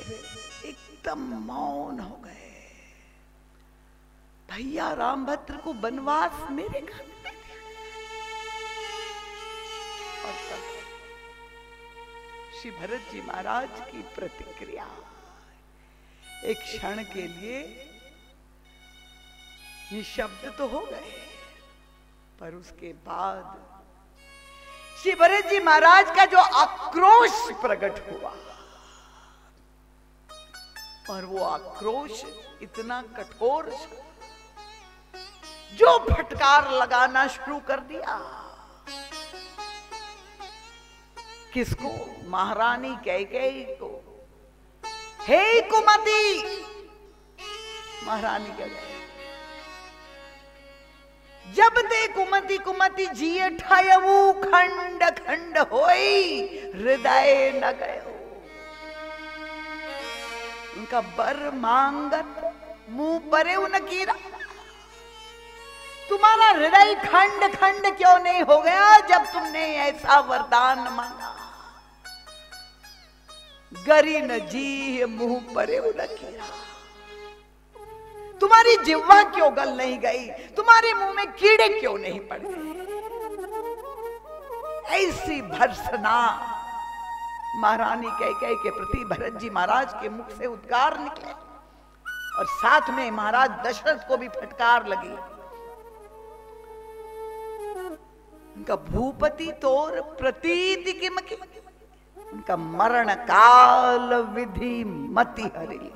एकदम मौन हो गए। भैया रामभद्र को वनवास मेरे घर में, और तब श्री भरत जी महाराज की प्रतिक्रिया एक क्षण के लिए निशब्द तो हो गए, पर उसके बाद श्री भरत जी महाराज का जो आक्रोश प्रकट हुआ, और वो आक्रोश इतना कठोर जो फटकार लगाना शुरू कर दिया। किसको? महारानी कैकेयी को। हे कुमति, महारानी कैकेयी, जब ते कुमति कुमति जिय ठायऊ खंड खंड होई हृदय न गयो। उनका बर मांगत मुंह परे उन कीरा, तुम्हारा हृदय खंड खंड क्यों नहीं हो गया जब तुमने ऐसा वरदान मांगा। गरी न जी मुंह परे उन कीरा, तुम्हारी जिह्वा क्यों गल नहीं गई, तुम्हारे मुंह में कीड़े क्यों नहीं पड़ गए। ऐसी भर्त्सना महारानी कैकेयी के प्रति भरत जी महाराज के मुख से उद्गार निकले और साथ में महाराज दशरथ को भी फटकार लगी। उनका भूपति तोर प्रतीति किम की, उनका मरण काल विधि मति हरि।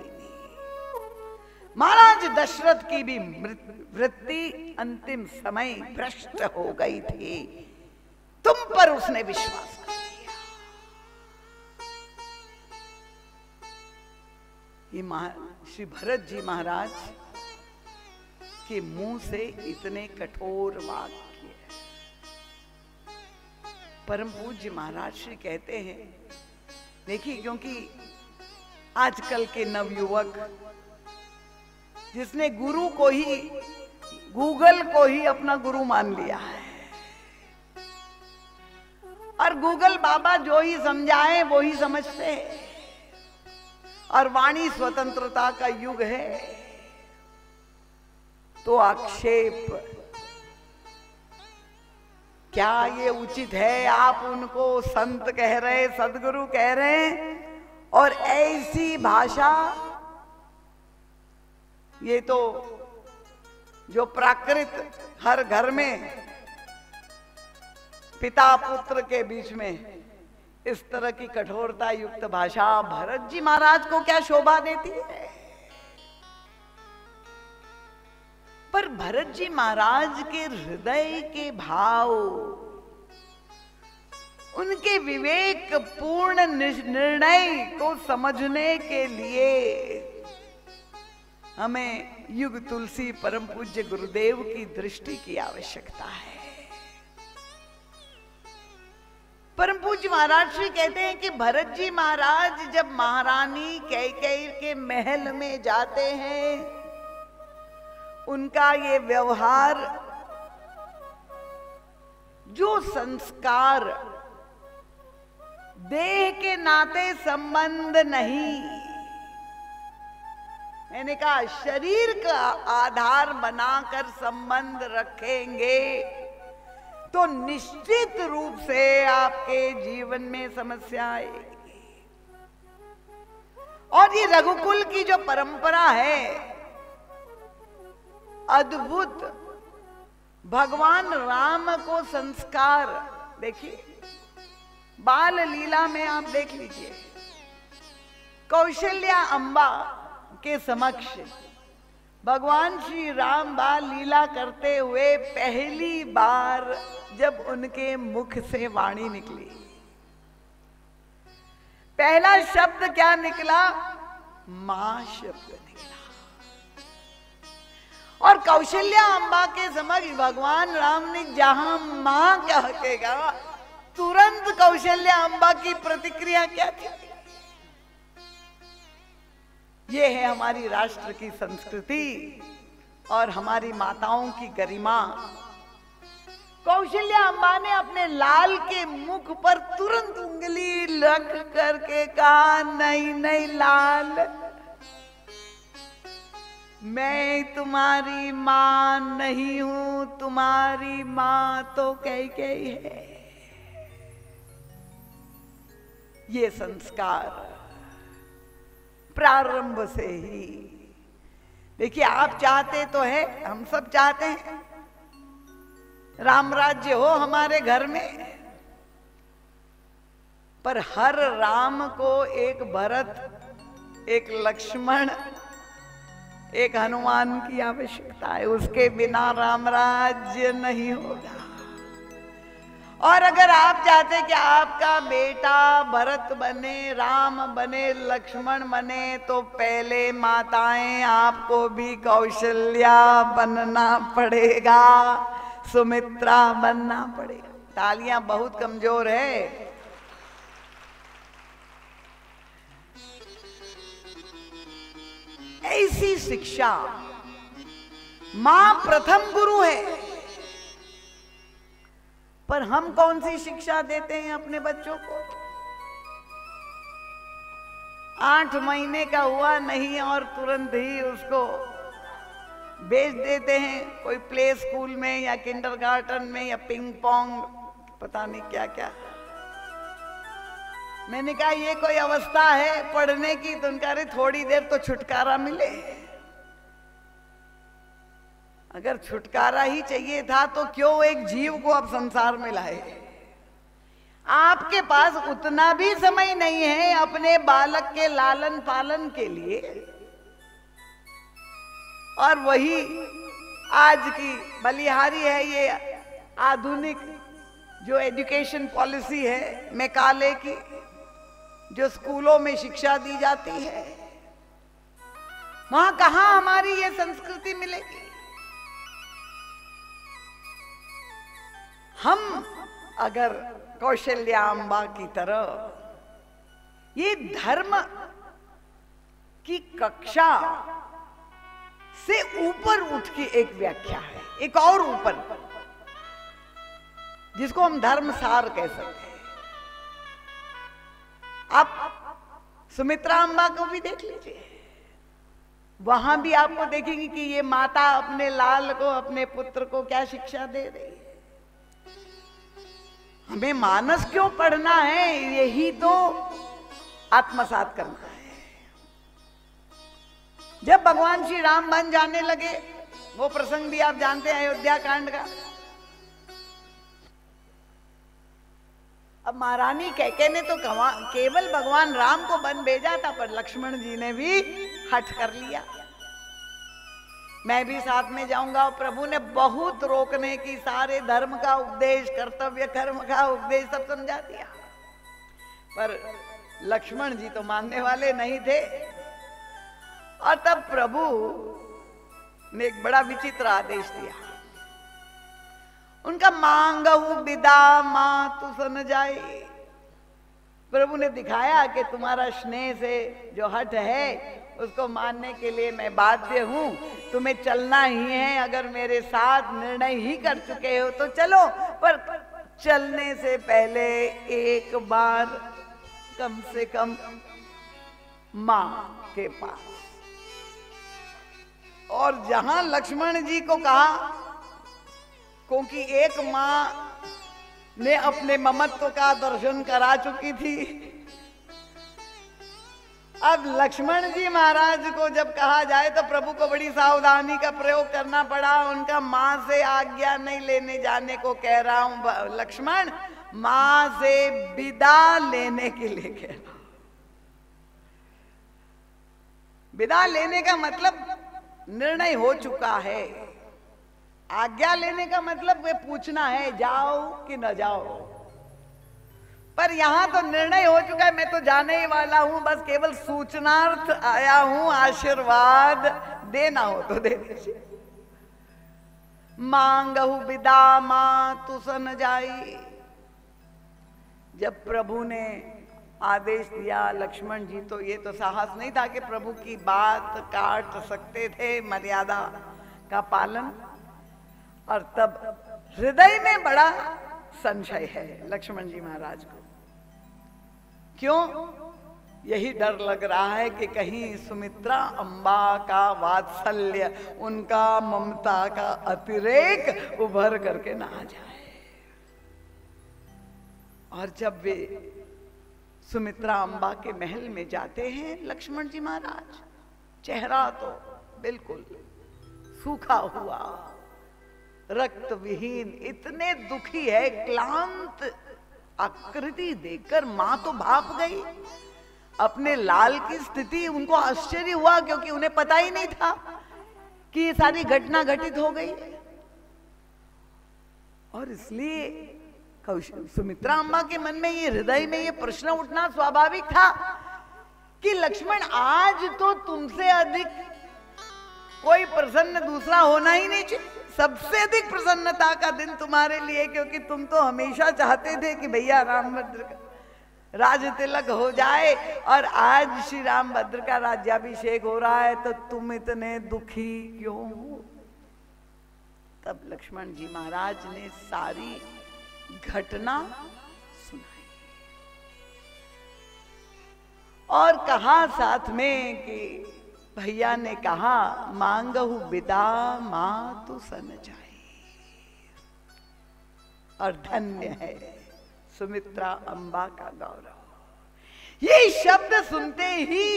महाराज दशरथ की भी वृत्ति अंतिम समय भ्रष्ट हो गई थी, तुम पर उसने विश्वास कर लिया। ये श्री भरत जी महाराज के मुंह से इतने कठोर वाक्य। परम पूज्य महाराज श्री कहते हैं, देखिए क्योंकि आजकल के नवयुवक जिसने गुरु को ही, गूगल को ही अपना गुरु मान लिया है और गूगल बाबा जो ही समझाए वो ही समझते हैं और वाणी स्वतंत्रता का युग है तो आक्षेप क्या ये उचित है। आप उनको संत कह रहे, सदगुरु कह रहे हैं और ऐसी भाषा, ये तो जो प्राकृत हर घर में पिता पुत्र के बीच में इस तरह की कठोरता युक्त भाषा भरत जी महाराज को क्या शोभा देती है। पर भरत जी महाराज के हृदय के भाव, उनके विवेक पूर्ण निर्णय को समझने के लिए हमें युग तुलसी परम पूज्य गुरुदेव की दृष्टि की आवश्यकता है। परम पूज्य महाराज श्री कहते हैं कि भरत जी महाराज जब महारानी कैकेयी के महल में जाते हैं, उनका ये व्यवहार, जो संस्कार देह के नाते संबंध नहीं, मैंने कहा शरीर का आधार बनाकर संबंध रखेंगे तो निश्चित रूप से आपके जीवन में समस्या आएगी। और ये रघुकुल की जो परंपरा है अद्भुत, भगवान राम को संस्कार, देखिए बाल लीला में आप देख लीजिए, कौशल्या अम्बा के समक्ष भगवान श्री राम बाल लीला करते हुए पहली बार जब उनके मुख से वाणी निकली, पहला शब्द क्या निकला? मां शब्द निकला। और कौशल्या अम्बा के समक्ष भगवान राम ने जहां मां कहेगा, तुरंत कौशल्या अम्बा की प्रतिक्रिया क्या थी? ये है हमारी राष्ट्र की संस्कृति और हमारी माताओं की गरिमा। कौशल्या अम्बा ने अपने लाल के मुख पर तुरंत उंगली रख करके कहा, नहीं नहीं लाल, मैं तुम्हारी मां नहीं हूं, तुम्हारी मां तो कैकेयी है। ये संस्कार प्रारंभ से ही, देखिए आप चाहते तो है, हम सब चाहते हैं राम राज्य हो हमारे घर में, पर हर राम को एक भरत, एक लक्ष्मण, एक हनुमान की आवश्यकता है। उसके बिना राम राज्य नहीं होगा। और अगर आप चाहते कि आपका बेटा भरत बने, राम बने, लक्ष्मण बने, तो पहले माताएं आपको भी कौशल्या बनना पड़ेगा, सुमित्रा बनना पड़ेगा। तालियां बहुत कमजोर है। ऐसी शिक्षा, मां प्रथम गुरु है, पर हम कौन सी शिक्षा देते हैं अपने बच्चों को? 8 महीने का हुआ नहीं और तुरंत ही उसको भेज देते हैं कोई प्ले स्कूल में या किंडरगार्टन में या पिंग पोंग, पता नहीं क्या क्या। मैंने कहा ये कोई अवस्था है पढ़ने की? तो उनका अरे थोड़ी देर तो छुटकारा मिले। अगर छुटकारा ही चाहिए था तो क्यों एक जीव को अब संसार में लाए? आपके पास उतना भी समय नहीं है अपने बालक के लालन पालन के लिए, और वही आज की बलिहारी है ये आधुनिक जो एजुकेशन पॉलिसी है मैकाले की, जो स्कूलों में शिक्षा दी जाती है। वहां कहां हमारी ये संस्कृति मिलेगी? हम अगर कौशल्याम्बा की तरह ये धर्म की कक्षा से ऊपर उठ की एक व्याख्या है, एक और ऊपर, जिसको हम धर्मसार कह सकते हैं। आप सुमित्रा अम्बा को भी देख लीजिए, वहां भी आपको देखेंगे कि ये माता अपने लाल को, अपने पुत्र को क्या शिक्षा दे रही है। हमें मानस क्यों पढ़ना है? यही तो आत्मसात करना है। जब भगवान श्री राम बन जाने लगे, वो प्रसंग भी आप जानते हैं अयोध्या कांड का। अब महारानी कैके ने तो केवल भगवान राम को बन भेजा था, पर लक्ष्मण जी ने भी हठ कर लिया, मैं भी साथ में जाऊंगा। और प्रभु ने बहुत रोकने की, सारे धर्म का उपदेश, कर्तव्य कर्म का उपदेश सब समझा दिया, पर लक्ष्मण जी तो मानने वाले नहीं थे। और तब प्रभु ने एक बड़ा विचित्र आदेश दिया, उनका मांगहु विदा मातु सन जाए। प्रभु ने दिखाया कि तुम्हारा स्नेह से जो हट है उसको मानने के लिए मैं बाध्य हूं, तुम्हें चलना ही है। अगर मेरे साथ निर्णय ही कर चुके हो तो चलो, पर चलने से पहले एक बार कम से कम मां के पास। और जहां लक्ष्मण जी को कहा, क्योंकि एक मां ने अपने ममत्व का दर्शन करा चुकी थी, अब लक्ष्मण जी महाराज को जब कहा जाए तो प्रभु को बड़ी सावधानी का प्रयोग करना पड़ा। उनका मां से आज्ञा नहीं लेने जाने को कह रहा हूं लक्ष्मण, मां से विदा लेने के लिए कह रहा हूं। विदा लेने का मतलब निर्णय हो चुका है, आज्ञा लेने का मतलब वे पूछना है जाओ कि न जाओ। पर यहां तो निर्णय हो चुका है, मैं तो जाने ही वाला हूं, बस केवल सूचनार्थ आया हूं, आशीर्वाद देना हो तो दे दीजिए। मांगहु विदा मातु सन जाई। जब प्रभु ने आदेश दिया, लक्ष्मण जी तो ये तो साहस नहीं था कि प्रभु की बात काट सकते थे, मर्यादा का पालन। और तब हृदय में बड़ा संशय है लक्ष्मण जी महाराज को। क्यों? यही डर लग रहा है कि कहीं सुमित्रा अम्बा का वात्सल्य, उनका ममता का अतिरेक उभर करके ना आ जाए। और जब वे सुमित्रा अम्बा के महल में जाते हैं लक्ष्मण जी महाराज, चेहरा तो बिल्कुल सूखा हुआ, रक्त विहीन, इतने दुखी है, क्लांत आकृति देखकर मां तो भाप गई। अपने लाल की स्थिति उनको आश्चर्य हुआ, क्योंकि उन्हें पता ही नहीं था कि ये सारी घटना घटित हो गई। और इसलिए सुमित्रा अम्मा के मन में ये, हृदय में ये प्रश्न उठना स्वाभाविक था कि लक्ष्मण, आज तो तुमसे अधिक कोई प्रसन्न दूसरा होना ही नहीं चाहिए। सबसे अधिक प्रसन्नता का दिन तुम्हारे लिए, क्योंकि तुम तो हमेशा चाहते थे कि भैया रामभद्र का राज तिलक हो जाए, और आज श्री रामभद्र का राज्याभिषेक हो रहा है, तो तुम इतने दुखी क्यों हो? तब लक्ष्मण जी महाराज ने सारी घटना सुनाई और कहा साथ में कि भैया ने कहा, मांगहु विदा मातु सन जाए, और धन्य है सुमित्रा अम्बा का गौरव। ये शब्द सुनते ही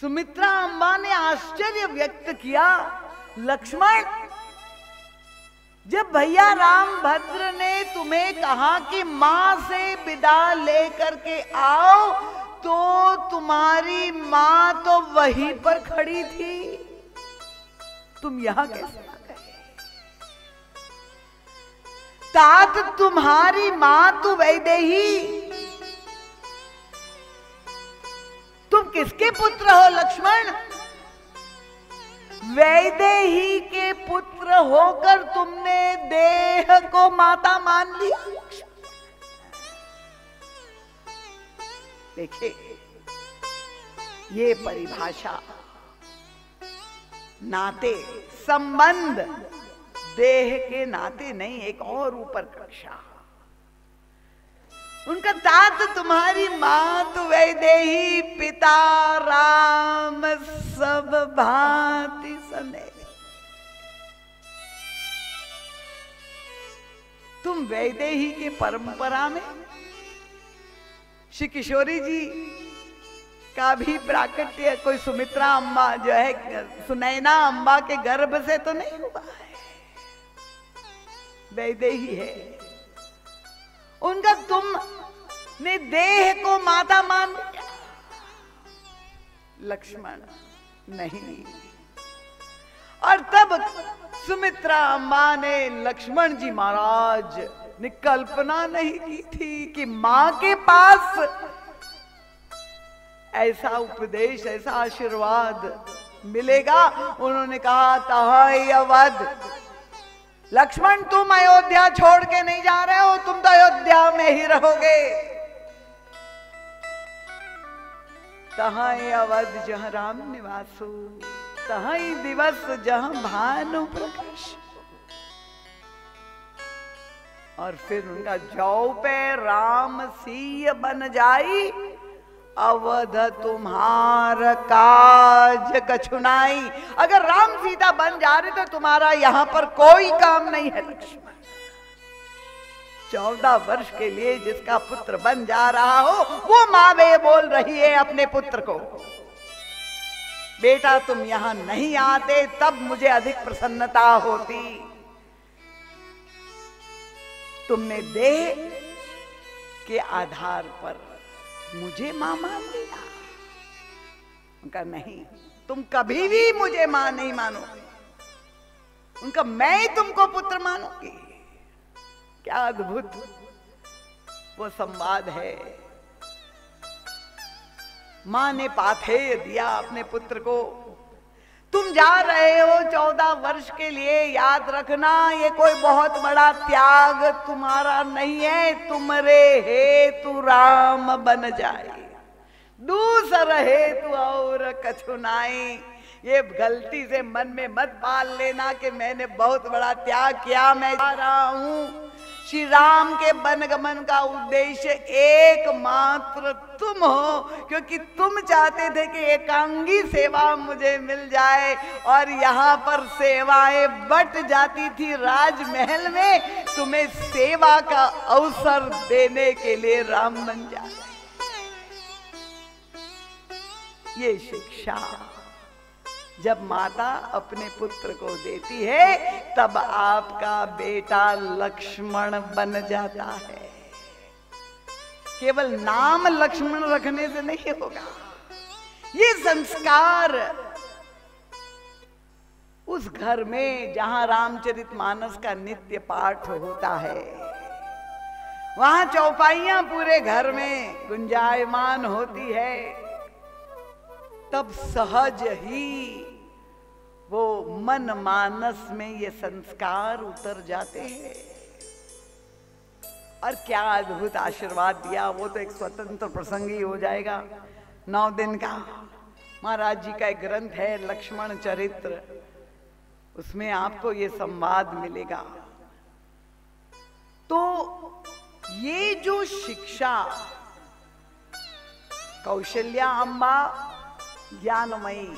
सुमित्रा अम्बा ने आश्चर्य व्यक्त किया। लक्ष्मण, जब भैया रामभद्र ने तुम्हें कहा कि मां से विदा लेकर के आओ, तो तुम्हारी मां तो वहीं पर खड़ी थी, तुम यहां कैसे आ गए? तात तुम्हारी मां तो वैदेही, तुम किसके पुत्र हो लक्ष्मण? वैदेही के पुत्र होकर तुमने देह को माता मान लिया। देखिए, ये परिभाषा, नाते, संबंध देह के नाते नहीं, एक और ऊपर कक्षा। उनका तात तुम्हारी मां तो वैदेही, पिता राम सब भांति सने। तुम वैदेही के परंपरा में श्री किशोरी जी का भी प्राकट्य कोई सुमित्रा अम्बा जो है, सुनैना अम्बा के गर्भ से तो नहीं हुआ है, वैदेही है। उनका तुमने देह को माता मान लिया। लक्ष्मण नहीं। और तब सुमित्रा अम्बा ने लक्ष्मण जी महाराज ने कल्पना नहीं की थी कि मां के पास ऐसा उपदेश, ऐसा आशीर्वाद मिलेगा। उन्होंने कहा, तहाई अवध, लक्ष्मण तुम अयोध्या छोड़ के नहीं जा रहे हो, तुम तो अयोध्या में ही रहोगे। तहाई अवध जहां राम निवासु, तहाई दिवस जहां भानु प्रकाश। और फिर उनका जौ पे राम सीय बन जाई, अवध तुम्हार काज कछुनाई। अगर राम सीता बन जा रहे तो तुम्हारा यहां पर कोई काम नहीं है लक्ष्मण। 14 वर्ष के लिए जिसका पुत्र बन जा रहा हो, वो मां वे बोल रही है अपने पुत्र को, बेटा तुम यहां नहीं आते तब मुझे अधिक प्रसन्नता होती। तुमने देह के आधार पर मुझे मां मान लिया। उनका नहीं, तुम कभी भी मुझे मां नहीं मानोगे। उनका मैं ही तुमको पुत्र मानूंगी। क्या अद्भुत वो संवाद है। मां ने पाथेय दिया अपने पुत्र को, तुम जा रहे हो 14 वर्ष के लिए, याद रखना ये कोई बहुत बड़ा त्याग तुम्हारा नहीं है, तुमरे हेतु राम बन जाए, दूसर हेतु और कछुनाई। ये गलती से मन में मत पाल लेना कि मैंने बहुत बड़ा त्याग किया। मैं जा रहा हूं, श्री राम के वनगमन का उद्देश्य एकमात्र तुम हो, क्योंकि तुम चाहते थे कि एकांगी सेवा मुझे मिल जाए, और यहाँ पर सेवाएं बट जाती थी राजमहल में। तुम्हें सेवा का अवसर देने के लिए राम बन जाए। ये शिक्षा जब माता अपने पुत्र को देती है, तब आपका बेटा लक्ष्मण बन जाता है। केवल नाम लक्ष्मण रखने से नहीं होगा। ये संस्कार उस घर में जहां रामचरितमानस का नित्य पाठ होता है, वहां चौपाइयां पूरे घर में गुंजायमान होती है, तब सहज ही वो मन मानस में ये संस्कार उतर जाते हैं। और क्या अद्भुत आशीर्वाद दिया, वो तो एक स्वतंत्र प्रसंग ही हो जाएगा 9 दिन का। महाराज जी का एक ग्रंथ है लक्ष्मण चरित्र, उसमें आपको ये संवाद मिलेगा। तो ये जो शिक्षा, कौशल्या अम्बा ज्ञानमयी,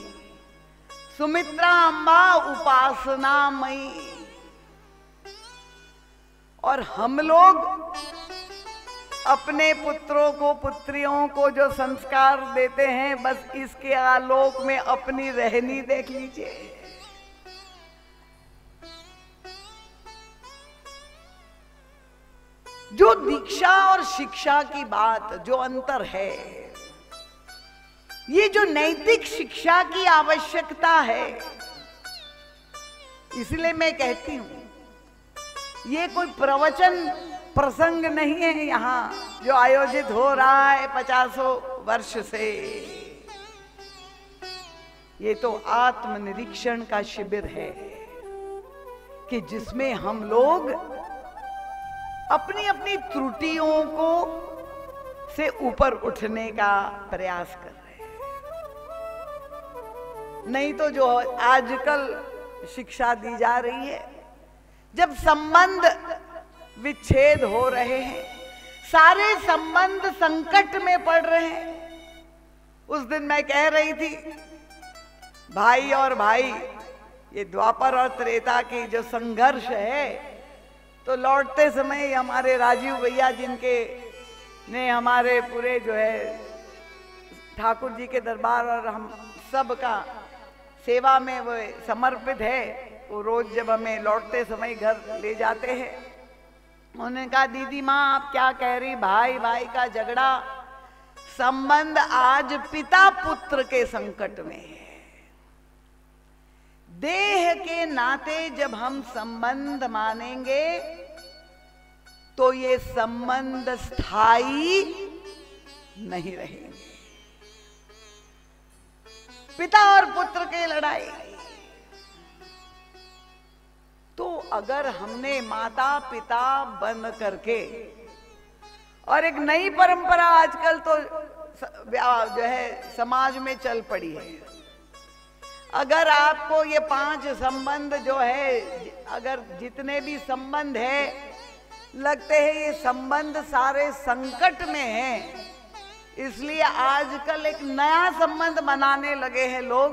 सुमित्रा अम्बा उपासनामयी, और हम लोग अपने पुत्रों को पुत्रियों को जो संस्कार देते हैं, बस इसके आलोक में अपनी रहनी देख लीजिए। जो दीक्षा और शिक्षा की बात, जो अंतर है, ये जो नैतिक शिक्षा की आवश्यकता है, इसलिए मैं कहती हूं ये कोई प्रवचन प्रसंग नहीं है यहां जो आयोजित हो रहा है 50 वर्ष से। ये तो आत्मनिरीक्षण का शिविर है कि जिसमें हम लोग अपनी अपनी त्रुटियों को से ऊपर उठने का प्रयास कर रहे हैं। नहीं तो जो आजकल शिक्षा दी जा रही है, जब संबंध विच्छेद हो रहे हैं, सारे संबंध संकट में पड़ रहे हैं। उस दिन मैं कह रही थी भाई और भाई, ये द्वापर और त्रेता की जो संघर्ष है, तो लौटते समय हमारे राजीव भैया जिनके ने हमारे पूरे जो है ठाकुर जी के दरबार और हम सब का सेवा में वो समर्पित है, वो रोज जब हमें लौटते समय घर ले जाते हैं, उन्होंने कहा दीदी माँ आप क्या कह रही, भाई भाई का झगड़ा, संबंध आज पिता पुत्र के संकट में है। देह के नाते जब हम संबंध मानेंगे तो ये संबंध स्थायी नहीं रहेंगे। पिता और पुत्र की लड़ाई, तो अगर हमने माता पिता बन करके, और एक नई परंपरा आजकल तो जो है समाज में चल पड़ी है, अगर आपको ये 5 संबंध जो है, अगर जितने भी संबंध है लगते हैं ये संबंध सारे संकट में हैं, इसलिए आजकल एक नया संबंध बनाने लगे हैं लोग,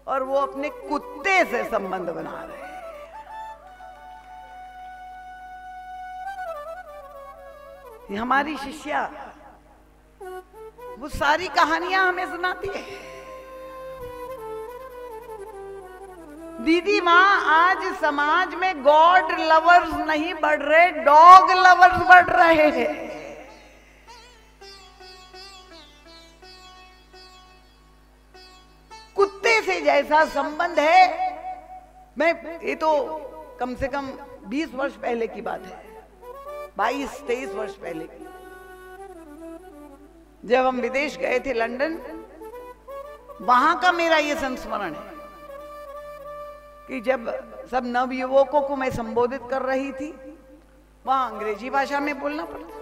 और वो अपने कुत्ते से संबंध बना रहे हैं। ये हमारी शिष्या वो सारी कहानियां हमें सुनाती है। दीदी माँ आज समाज में गॉड लवर्स नहीं बढ़ रहे, डॉग लवर्स बढ़ रहे हैं। कुत्ते से जैसा संबंध है, मैं ये तो कम से कम 20 वर्ष पहले की बात है, 22-23 वर्ष पहले की, जब हम विदेश गए थे लंदन, वहां का मेरा ये संस्मरण है कि जब सब नवयुवकों को मैं संबोधित कर रही थी, वहां अंग्रेजी भाषा में बोलना पड़ता,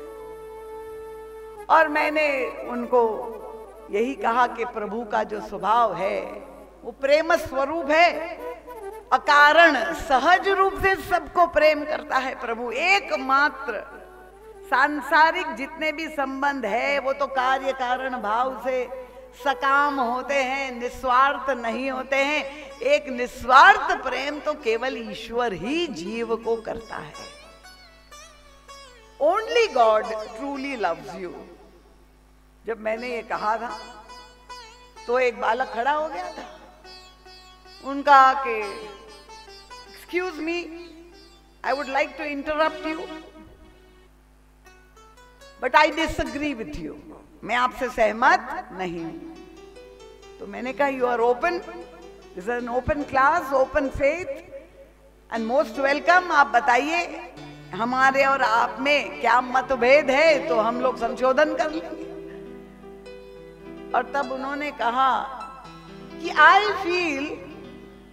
और मैंने उनको यही कहा कि प्रभु का जो स्वभाव है वो प्रेम स्वरूप है, अकारण सहज रूप से सबको प्रेम करता है प्रभु। एकमात्र सांसारिक जितने भी संबंध है वो तो कार्य कारण भाव से सकाम होते हैं, निस्वार्थ नहीं होते हैं। एक निस्वार्थ प्रेम तो केवल ईश्वर ही जीव को करता है। Only God truly loves you. जब मैंने ये कहा था तो एक बालक खड़ा हो गया था, उनका कि excuse me, I would like to interrupt you but I disagree with you. मैं आपसे सहमत नहीं। तो मैंने कहा you are open, this is an open class, open faith and most welcome. आप बताइए हमारे और आप में क्या मतभेद है तो हम लोग संशोधन कर लेंगे। और तब उन्होंने कहा कि I feel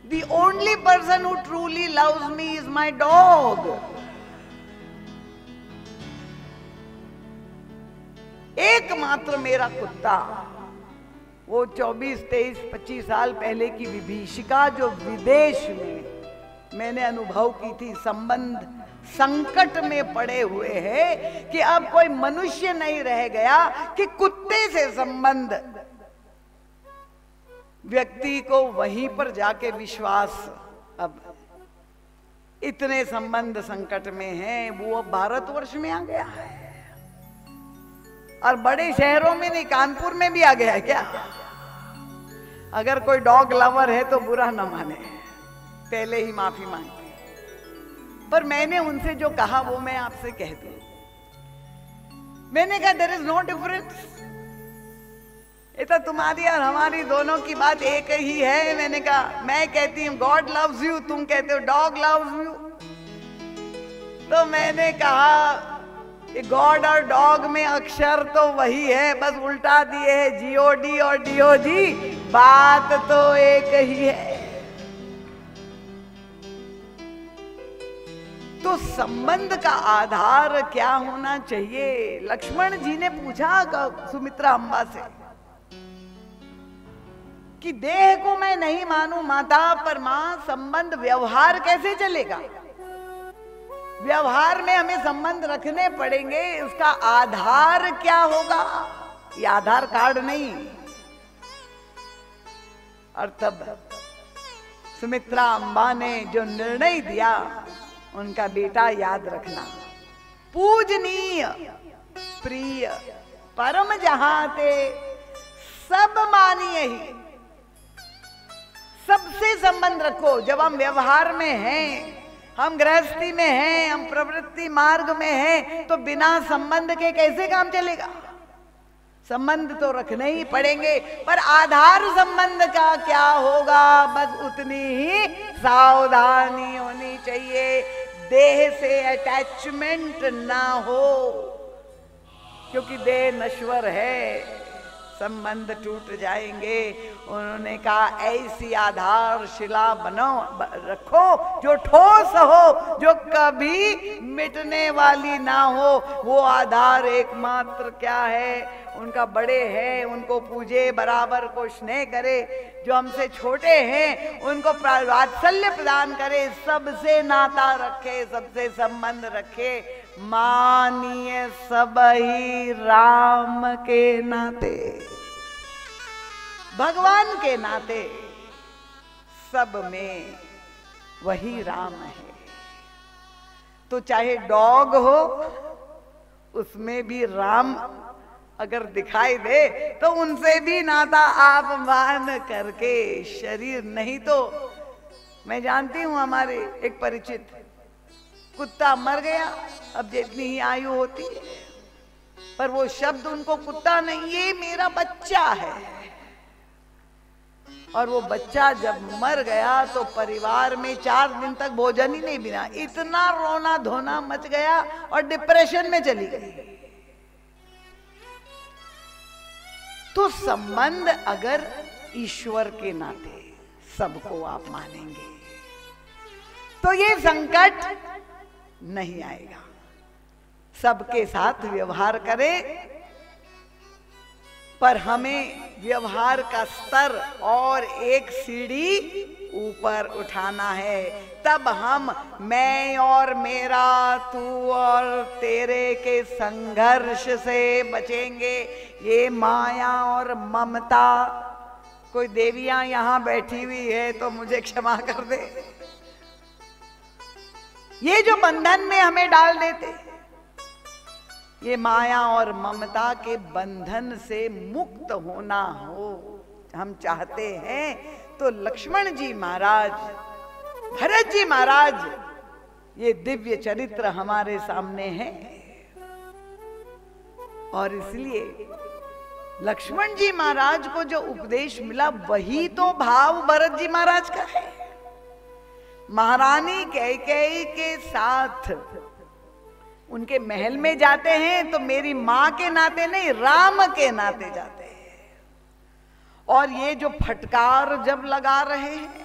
the only person who truly loves me is my dog. एकमात्र मेरा कुत्ता। वो 24, 23, 25 साल पहले की विभीषिका जो विदेश में मैंने अनुभव की थी, संबंध संकट में पड़े हुए हैं कि अब कोई मनुष्य नहीं रह गया कि कुत्ते से संबंध, व्यक्ति को वहीं पर जाके विश्वास। अब इतने संबंध संकट में हैं, वो अब भारतवर्ष में आ गया है और बड़े शहरों में नहीं, कानपुर में भी आ गया है क्या? अगर कोई डॉग लवर है तो बुरा न माने, पहले ही माफी मांगते। पर मैंने उनसे जो कहा वो मैं आपसे कह दूं। मैंने कहा देयर इज नो डिफरेंस, ये तो तुम्हारी और हमारी दोनों की बात एक ही है। मैंने कहा, मैं कहती हूँ गॉड लव्स यू, तुम कहते हो डॉग लव्स यू। तो मैंने कहा गॉड और डॉग में अक्षर तो वही है, बस उल्टा दिए है जीओडी और डीओजी, बात तो एक ही है। तो संबंध का आधार क्या होना चाहिए? लक्ष्मण जी ने पूछा सुमित्रा अम्बा से कि देह को मैं नहीं मानू माता, पर मां संबंध व्यवहार कैसे चलेगा? व्यवहार में हमें संबंध रखने पड़ेंगे, उसका आधार क्या होगा? ये आधार कार्ड नहीं। और तब सुमित्रा अम्बा ने जो निर्णय दिया, उनका बेटा याद रखना, पूजनीय प्रिय परम जहाते सब मानिए ही। सबसे संबंध रखो। जब हम व्यवहार में हैं, हम गृहस्थी में हैं, हम प्रवृत्ति मार्ग में हैं, तो बिना संबंध के कैसे काम चलेगा? संबंध तो रखने ही पड़ेंगे, पर आधार संबंध का क्या होगा? बस उतनी ही सावधानी होनी चाहिए, देह से अटैचमेंट ना हो, क्योंकि देह नश्वर है, संबंध टूट जाएंगे। उन्होंने कहा ऐसी आधारशिला बनो रखो जो ठोस हो, जो कभी मिटने वाली ना हो। वो आधार एकमात्र क्या है? उनका बड़े हैं उनको पूजे, बराबर को स्नेह करे, जो हमसे छोटे हैं उनको वात्सल्य प्रदान करे, सबसे नाता रखे, सबसे संबंध रखे। मानिए सब ही राम के नाते, भगवान के नाते, सब में वही राम है। तो चाहे डॉग हो, उसमें भी राम अगर दिखाई दे तो उनसे भी नाता आप मान करके, शरीर नहीं तो। मैं जानती हूं हमारे एक परिचित, कुत्ता मर गया, अब जितनी ही आयु होती है, पर वो शब्द उनको कुत्ता नहीं, ये मेरा बच्चा है। और वो बच्चा जब मर गया तो परिवार में 4 दिन तक भोजन ही नहीं मिला, इतना रोना धोना मच गया और डिप्रेशन में चली गई। तो संबंध अगर ईश्वर के नाते सबको आप मानेंगे तो ये संकट नहीं आएगा। सबके साथ व्यवहार करें, पर हमें व्यवहार का स्तर और एक सीढ़ी ऊपर उठाना है। तब हम मैं और मेरा, तू और तेरे के संघर्ष से बचेंगे। ये माया और ममता, कोई देवियां यहां बैठी हुई है तो मुझे क्षमा कर दे, ये जो बंधन में हमें डाल देते, ये माया और ममता के बंधन से मुक्त होना हो हम चाहते हैं, तो लक्ष्मण जी महाराज, भरत जी महाराज, ये दिव्य चरित्र हमारे सामने है। और इसलिए लक्ष्मण जी महाराज को जो उपदेश मिला, वही तो भाव भरत जी महाराज का है। महारानी कैकेयी के साथ उनके महल में जाते हैं तो मेरी मां के नाते नहीं, राम के नाते जाते हैं। और ये जो फटकार जब लगा रहे हैं,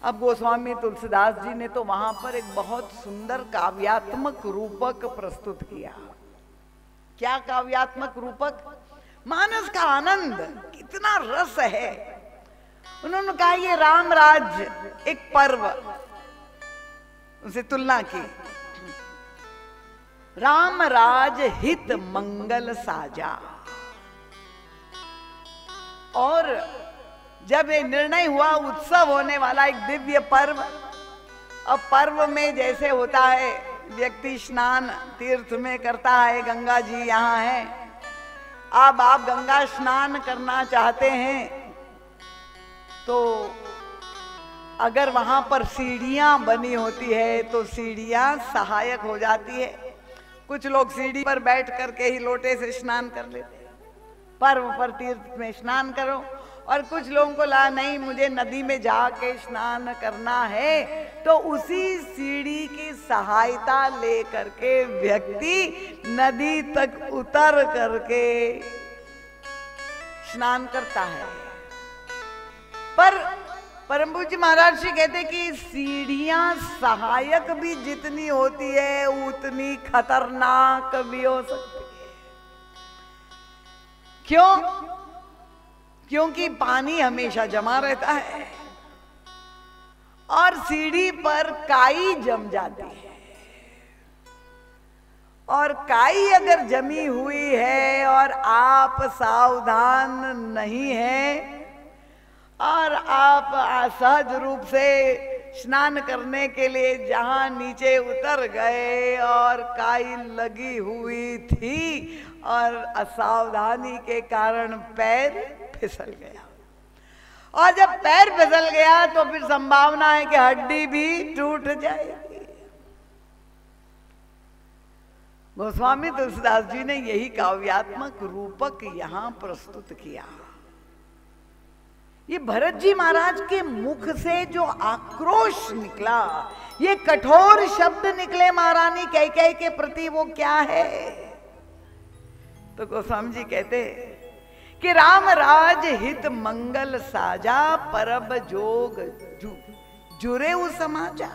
अब गोस्वामी तुलसीदास जी ने तो वहां पर एक बहुत सुंदर काव्यात्मक रूपक प्रस्तुत किया। क्या काव्यात्मक रूपक? मानस का आनंद, कितना रस है। उन्होंने कहा ये राम राज्य एक पर्व, उसे तुलना की, राम राज हित मंगल साजा। और जब ये निर्णय हुआ उत्सव होने वाला एक दिव्य पर्व, अब पर्व में जैसे होता है व्यक्ति स्नान तीर्थ में करता है, गंगा जी यहाँ है, अब आप गंगा स्नान करना चाहते हैं तो अगर वहां पर सीढ़ियां बनी होती है तो सीढ़ियां सहायक हो जाती है। कुछ लोग सीढ़ी पर बैठ करके ही लोटे से स्नान कर लेते हैं, पर्व पर तीर्थ में स्नान करो। और कुछ लोगों को लगा नहीं मुझे नदी में जाके स्नान करना है, तो उसी सीढ़ी की सहायता ले करके व्यक्ति नदी तक उतर करके स्नान करता है। पर परम पूज्य महाराज जी कहते कि सीढ़ियां सहायक भी जितनी होती है उतनी खतरनाक भी हो सकती है। क्यों? क्योंकि पानी हमेशा जमा रहता है और सीढ़ी पर काई जम जाती है, और काई अगर जमी हुई है और आप सावधान नहीं हैं और आप असहज रूप से स्नान करने के लिए जहां नीचे उतर गए और काई लगी हुई थी और असावधानी के कारण पैर फिसल गया, और जब पैर फिसल गया तो फिर संभावना है कि हड्डी भी टूट जाएगी। गोस्वामी तुलसीदास जी ने यही काव्यात्मक रूपक यहां प्रस्तुत किया। ये भरत जी महाराज के मुख से जो आक्रोश निकला, ये कठोर शब्द निकले महारानी कैकेयी के प्रति, वो क्या है? तो गोस्वामी जी कहते कि राम राज हित मंगल साजा, परब जोग जुरे समाजा।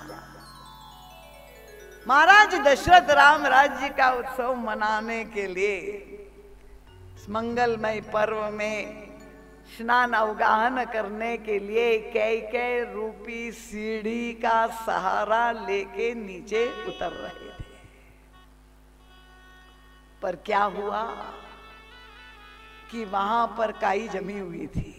महाराज दशरथ राम राज्य का उत्सव मनाने के लिए इस मंगलमय पर्व में स्नान अवगाहन करने के लिए कैकेयी रूपी सीढ़ी का सहारा लेके नीचे उतर रहे थे। पर क्या हुआ कि वहां पर काई जमी हुई थी।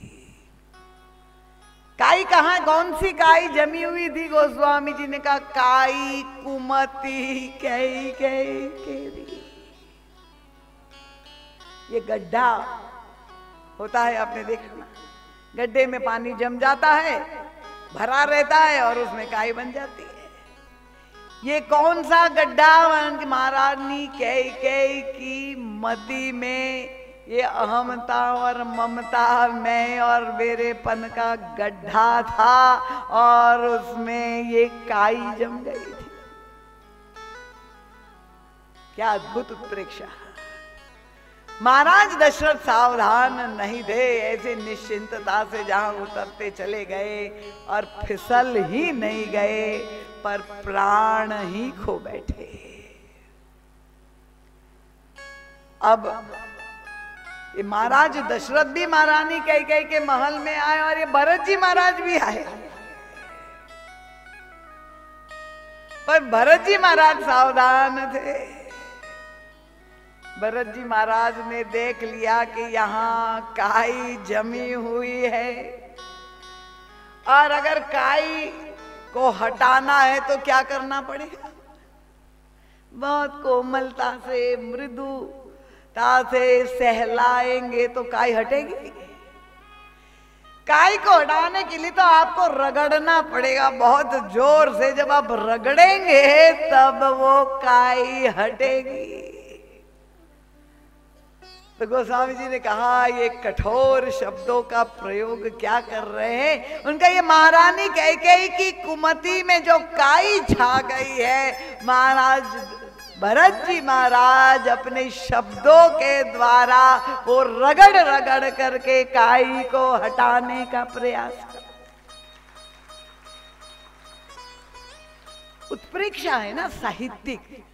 काई कहां, कौन सी काई जमी हुई थी? गोस्वामी जी ने कहा काई कुमति कैकेयी। ये गड्ढा होता है, आपने देखना, गड्ढे में पानी जम जाता है, भरा रहता है और उसमें काई बन जाती है। ये कौन सा गड्ढा? महारानी कैकेयी की मति में ये अहमता और ममता में और मेरेपन का गड्ढा था और उसमें ये काई जम गई थी। क्या अद्भुत उत्प्रेक्षा! महाराज दशरथ सावधान नहीं थे, ऐसे निश्चिंतता से जहां उतरते चले गए और फिसल ही नहीं गए पर प्राण ही खो बैठे। अब ये महाराज दशरथ भी महारानी कैकेयी के महल में आए और ये भरत जी महाराज भी आए, पर भरत जी महाराज सावधान थे। भरत जी महाराज ने देख लिया कि यहाँ काई जमी हुई है और अगर काई को हटाना है तो क्या करना पड़ेगा? बहुत कोमलता से, मृदुता से सहलाएंगे तो काई हटेगी। काई को हटाने के लिए तो आपको रगड़ना पड़ेगा बहुत जोर से, जब आप रगड़ेंगे तब वो काई हटेगी। तो गोस्वामी जी ने कहा ये कठोर शब्दों का प्रयोग क्या कर रहे हैं? उनका ये महारानी कैकेयी की कुमति में जो काई छा गई है महाराज भरत जी महाराज अपने शब्दों के द्वारा वो रगड़ रगड़ करके काई को हटाने का प्रयास कर। उत्प्रेक्षा है ना साहित्यिक,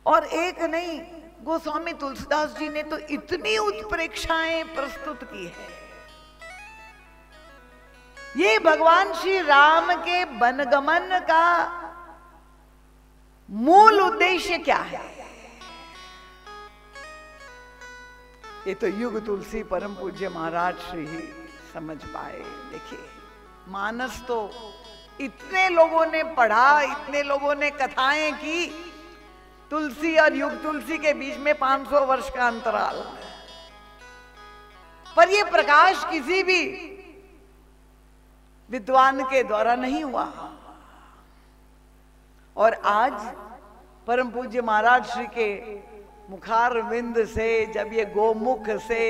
और एक नहीं, गोस्वामी तुलसीदास जी ने तो इतनी उत्प्रेक्षाएं प्रस्तुत की है। ये भगवान श्री राम के वनगमन का मूल उद्देश्य क्या है, ये तो युग तुलसी परम पूज्य महाराज श्री ही समझ पाए। देखिए मानस तो इतने लोगों ने पढ़ा, इतने लोगों ने कथाएं की, तुलसी और युग तुलसी के बीच में 500 वर्ष का अंतराल है, पर यह प्रकाश किसी भी विद्वान के द्वारा नहीं हुआ। और आज परम पूज्य महाराज श्री के मुखार विंद से जब ये गोमुख से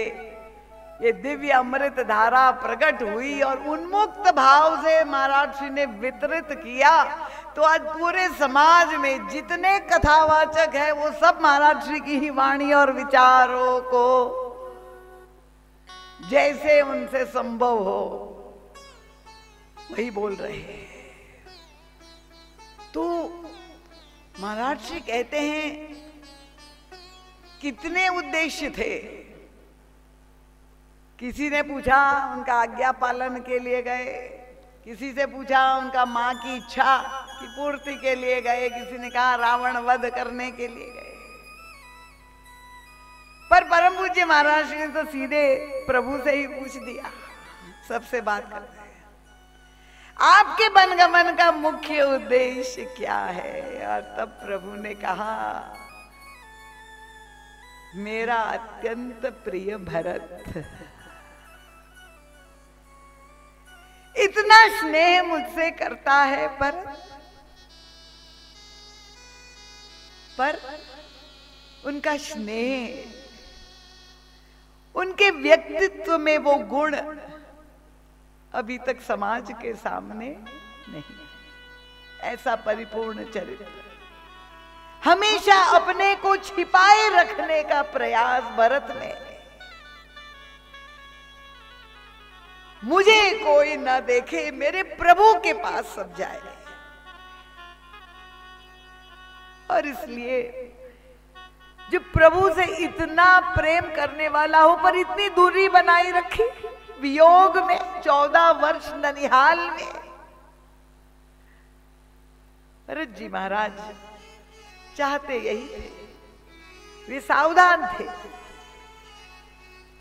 ये दिव्य अमृत धारा प्रकट हुई और उन्मुक्त भाव से महाराज श्री ने वितरित किया, तो आज पूरे समाज में जितने कथावाचक है वो सब महाराज श्री की ही वाणी और विचारों को जैसे उनसे संभव हो वही बोल रहे हैं। तो महाराज जी कहते हैं कितने उद्देश्य थे। किसी ने पूछा उनका आज्ञा पालन के लिए गए, किसी से पूछा उनका मां की इच्छा की पूर्ति के लिए गए, किसी ने कहा रावण वध करने के लिए गए। पर परम पूज्य महाराज ने तो सीधे प्रभु से ही पूछ दिया, सबसे बात करते हैं आपके वनगमन का मुख्य उद्देश्य क्या है। और तब प्रभु ने कहा मेरा अत्यंत प्रिय भरत इतना स्नेह मुझसे करता है, पर उनका स्नेह, उनके व्यक्तित्व में वो गुण अभी तक समाज के सामने नहीं। ऐसा परिपूर्ण चरित्र, हमेशा अपने को छिपाए रखने का प्रयास भरत में। मुझे कोई ना देखे, मेरे प्रभु के पास सब जाए। और इसलिए जो प्रभु से इतना प्रेम करने वाला हो पर इतनी दूरी बनाई रखी, वियोग में 14 वर्ष ननिहाल में। भरत जी महाराज चाहते यही थे, वे सावधान थे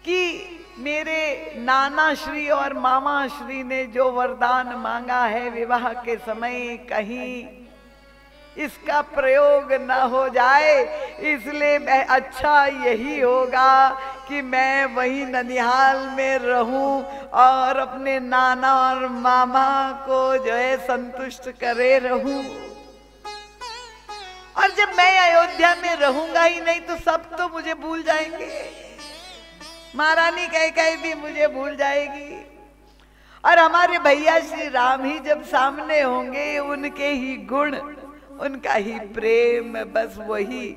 कि मेरे नाना श्री और मामा श्री ने जो वरदान मांगा है विवाह के समय कहीं इसका प्रयोग न हो जाए, इसलिए अच्छा यही होगा कि मैं वही ननिहाल में रहूं और अपने नाना और मामा को जो है संतुष्ट करे रहूं। और जब मैं अयोध्या में रहूंगा ही नहीं तो सब तो मुझे भूल जाएंगे, महारानी कह भी मुझे भूल जाएगी। और हमारे भैया श्री राम ही जब सामने होंगे, उनके ही गुण, उनका ही प्रेम, बस वही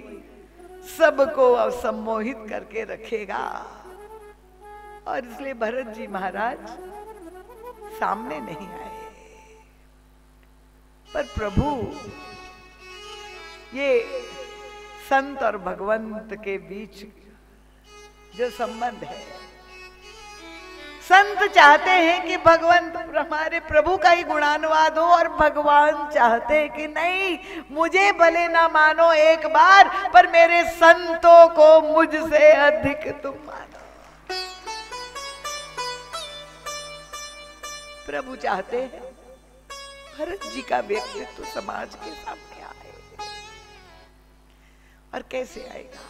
सबको सम्मोहित करके रखेगा। और इसलिए भरत जी महाराज सामने नहीं आए। पर प्रभु, ये संत और भगवंत के बीच जो संबंध है, संत चाहते हैं कि भगवंत हमारे प्रभु का ही गुणानुवाद हो, और भगवान चाहते हैं कि नहीं, मुझे भले ना मानो एक बार, पर मेरे संतों को मुझसे अधिक तुम मानो। प्रभु चाहते हैं भरत जी का व्यक्तित्व समाज के सामने आए। और कैसे आएगा?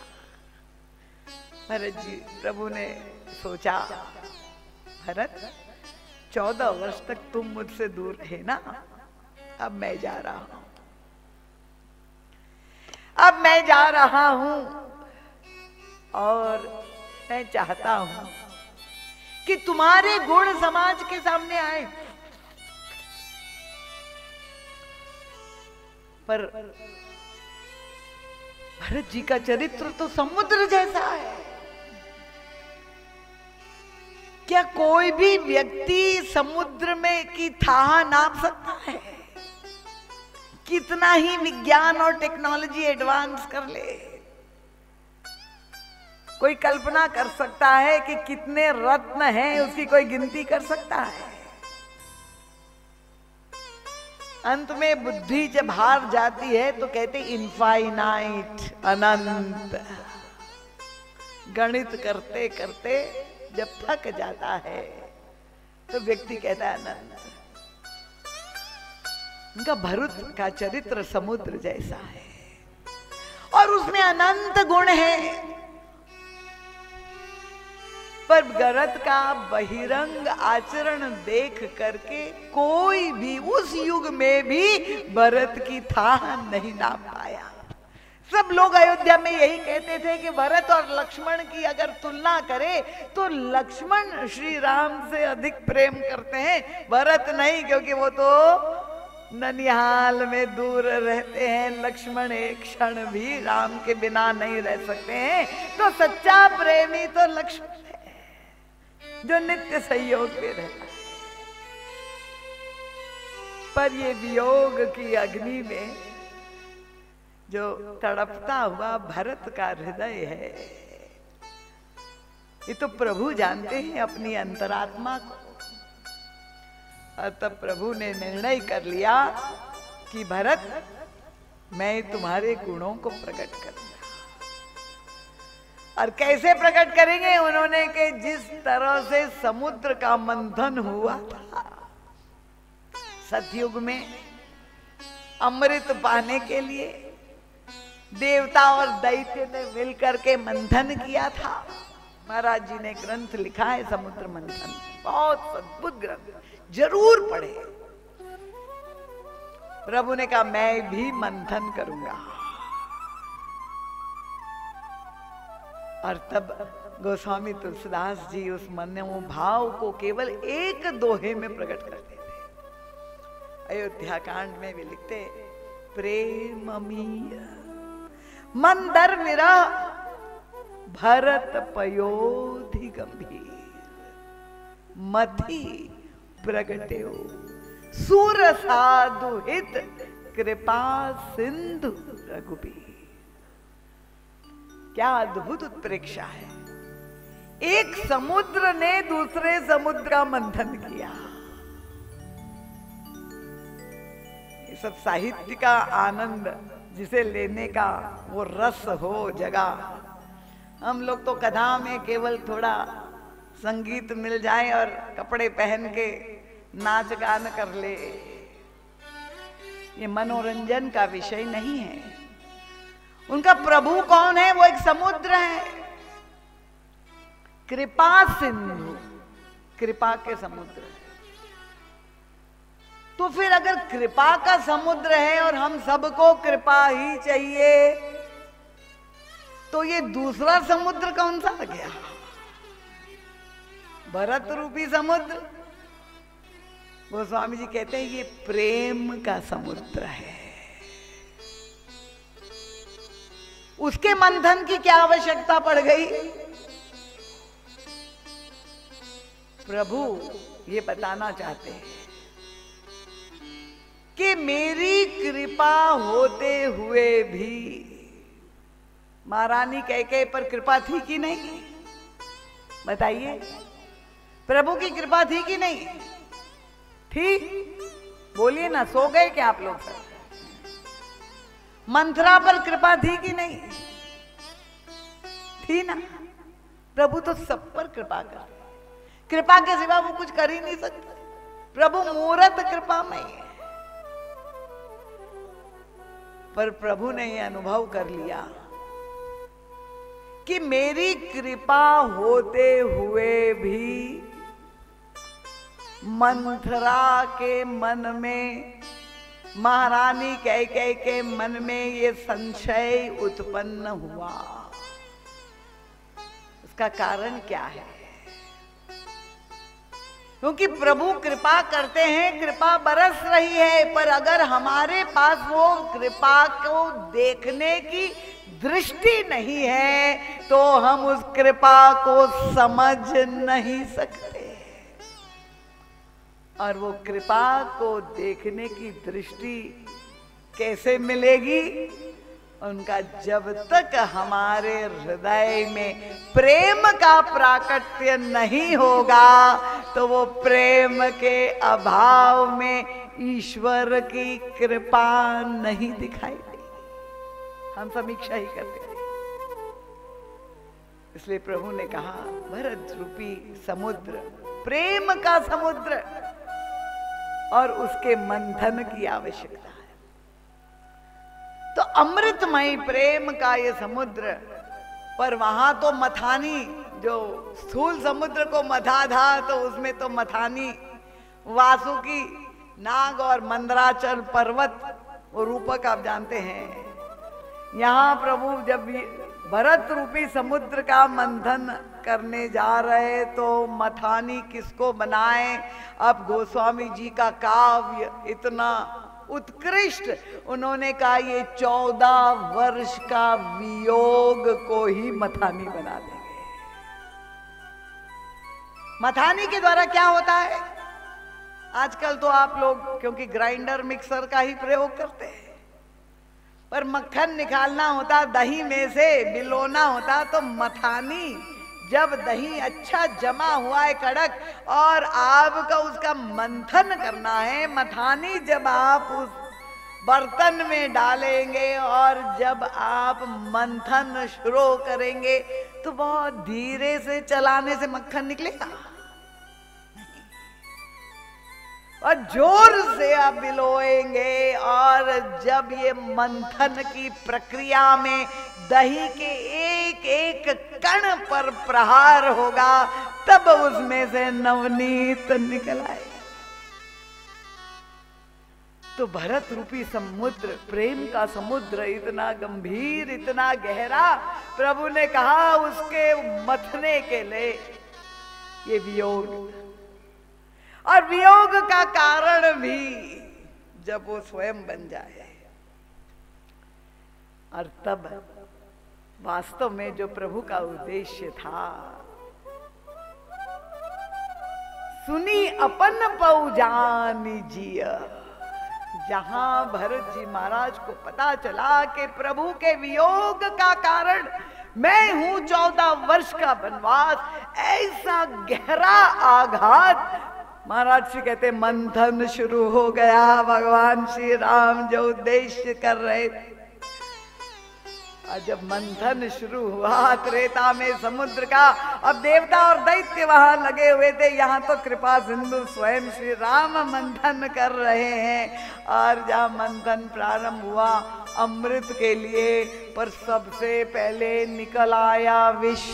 भरत जी, प्रभु ने सोचा भरत 14 वर्ष तक तुम मुझसे दूर रहे ना, अब मैं जा रहा हूं, अब मैं जा रहा हूं और मैं चाहता हूं कि तुम्हारे गुण समाज के सामने आए। पर भरत जी का चरित्र तो समुद्र जैसा है। क्या कोई भी व्यक्ति समुद्र में की थाह नाप सकता है? कितना ही विज्ञान और टेक्नोलॉजी एडवांस कर ले, कोई कल्पना कर सकता है कि कितने रत्न हैं, उसकी कोई गिनती कर सकता है? अंत में बुद्धि जब हार जाती है तो कहते इनफाइनाइट, अनंत। गणित करते करते जब थक जाता है तो व्यक्ति कहता है अनंत। उनका भरत का चरित्र समुद्र जैसा है और उसमें अनंत गुण है। पर भरत का बहिरंग आचरण देख करके कोई भी उस युग में भी भरत की थाह नहीं नाप पाया। सब लोग अयोध्या में यही कहते थे कि भरत और लक्ष्मण की अगर तुलना करें तो लक्ष्मण श्री राम से अधिक प्रेम करते हैं, भरत नहीं, क्योंकि वो तो ननिहाल में दूर रहते हैं। लक्ष्मण एक क्षण भी राम के बिना नहीं रह सकते हैं। तो सच्चा प्रेमी तो लक्ष्मण है, जो नित्य सहयोग में रहता है। पर ये वियोग की अग्नि में जो तड़पता हुआ भरत का हृदय है, ये तो प्रभु जानते हैं अपनी अंतरात्मा को। और तब प्रभु ने निर्णय कर लिया कि भरत, मैं तुम्हारे गुणों को प्रकट करूंगा। और कैसे प्रकट करेंगे? उन्होंने कि जिस तरह से समुद्र का मंथन हुआ था सतयुग में अमृत पाने के लिए, देवता और दैत्य ने मिलकर के मंथन किया था। महाराज जी ने ग्रंथ लिखा है समुद्र मंथन, बहुत अद्भुत ग्रंथ, जरूर पढ़े। प्रभु ने कहा मैं भी मंथन करूंगा। और तब गोस्वामी तुलसीदास जी उस मनोभाव को केवल एक दोहे में प्रकट करते थे। अयोध्या कांड में भी लिखते, प्रेममीय मंदर विरह भरत पयोधि गंभीर, मथि प्रगट्यो सूर साधु हित कृपा सिंधु रघुबीर। क्या अद्भुत उत्प्रेक्षा है। एक समुद्र ने दूसरे समुद्र का मंथन किया। ये सब साहित्य का आनंद जिसे लेने का वो रस हो जगह। हम लोग तो कथा में केवल थोड़ा संगीत मिल जाए और कपड़े पहन के नाच गान कर ले, ये मनोरंजन का विषय नहीं है। उनका प्रभु कौन है? वो एक समुद्र है, कृपा सिंधु, कृपा के समुद्र है। तो फिर अगर कृपा का समुद्र है और हम सबको कृपा ही चाहिए, तो ये दूसरा समुद्र कौन सा आ गया? भरत रूपी समुद्र। वो स्वामी जी कहते हैं ये प्रेम का समुद्र है। उसके मंथन की क्या आवश्यकता पड़ गई? प्रभु ये बताना चाहते हैं कि मेरी कृपा होते हुए भी महारानी कैकेयी पर कृपा थी कि नहीं? बताइए, प्रभु की कृपा थी कि नहीं थी? बोलिए ना, सो गए क्या आप लोग सब? मंथरा पर कृपा थी कि नहीं थी? ना, प्रभु तो सब पर कृपा कर, कृपा के सिवा वो कुछ कर ही नहीं सकते। प्रभु मूर्त कृपा में है। पर प्रभु ने ये अनुभव कर लिया कि मेरी कृपा होते हुए भी मंथरा के मन में, महारानी कैकेयी के मन में ये संशय उत्पन्न हुआ। उसका कारण क्या है? क्योंकि प्रभु कृपा करते हैं, कृपा बरस रही है, पर अगर हमारे पास वो कृपा को देखने की दृष्टि नहीं है तो हम उस कृपा को समझ नहीं सकते। और वो कृपा को देखने की दृष्टि कैसे मिलेगी? उनका जब तक हमारे हृदय में प्रेम का प्राकट्य नहीं होगा तो वो प्रेम के अभाव में ईश्वर की कृपा नहीं दिखाई देगी। हम समीक्षा ही करते हैं। इसलिए प्रभु ने कहा भरत रूपी समुद्र, प्रेम का समुद्र, और उसके मंथन की आवश्यकता है। तो अमृतमय प्रेम का ये समुद्र, पर वहां तो मथानी, जो स्थूल समुद्र को मथा था तो उसमें तो मथानी वासुकी नाग और मंदराचल पर्वत, वो रूपक आप जानते हैं। यहाँ प्रभु जब भरत रूपी समुद्र का मंथन करने जा रहे तो मथानी किसको बनाए? अब गोस्वामी जी का काव्य इतना उत्कृष्ट, उन्होंने कहा ये 14 वर्ष का वियोग को ही मथानी बना देंगे। मथानी के द्वारा क्या होता है? आजकल तो आप लोग क्योंकि ग्राइंडर मिक्सर का ही प्रयोग करते हैं, पर मक्खन निकालना होता दही में से, बिलोना होता, तो मथानी जब दही अच्छा जमा हुआ है कड़क और आपका उसका मंथन करना है, मथानी जब आप उस बर्तन में डालेंगे और जब आप मंथन शुरू करेंगे तो बहुत धीरे से चलाने से मक्खन निकलेगा और जोर से आप बिलोएंगे। और जब ये मंथन की प्रक्रिया में दही के एक एक कण पर प्रहार होगा तब उसमें से नवनीत निकल आएगा। तो भरत रूपी समुद्र, प्रेम का समुद्र, इतना गंभीर, इतना गहरा, प्रभु ने कहा उसके मथने के लिए ये वियोग, और वियोग का कारण भी जब वो स्वयं बन जाए, और तब वास्तव में जो प्रभु का उद्देश्य था, सुनी अपन पौजानी जिया, जहां भरत जी महाराज को पता चला कि प्रभु के वियोग का कारण मैं हूं 14 वर्ष का वनवास, ऐसा गहरा आघात, महाराज श्री कहते मंथन शुरू हो गया। भगवान श्री राम जो उद्देश्य कर रहे थे, और जब मंथन शुरू हुआ त्रेता में समुद्र का, अब देवता और दैत्य वहां लगे हुए थे, यहाँ तो कृपा सिंधु स्वयं श्री राम मंथन कर रहे हैं। और जहाँ मंथन प्रारंभ हुआ अमृत के लिए, पर सबसे पहले निकल आया विष,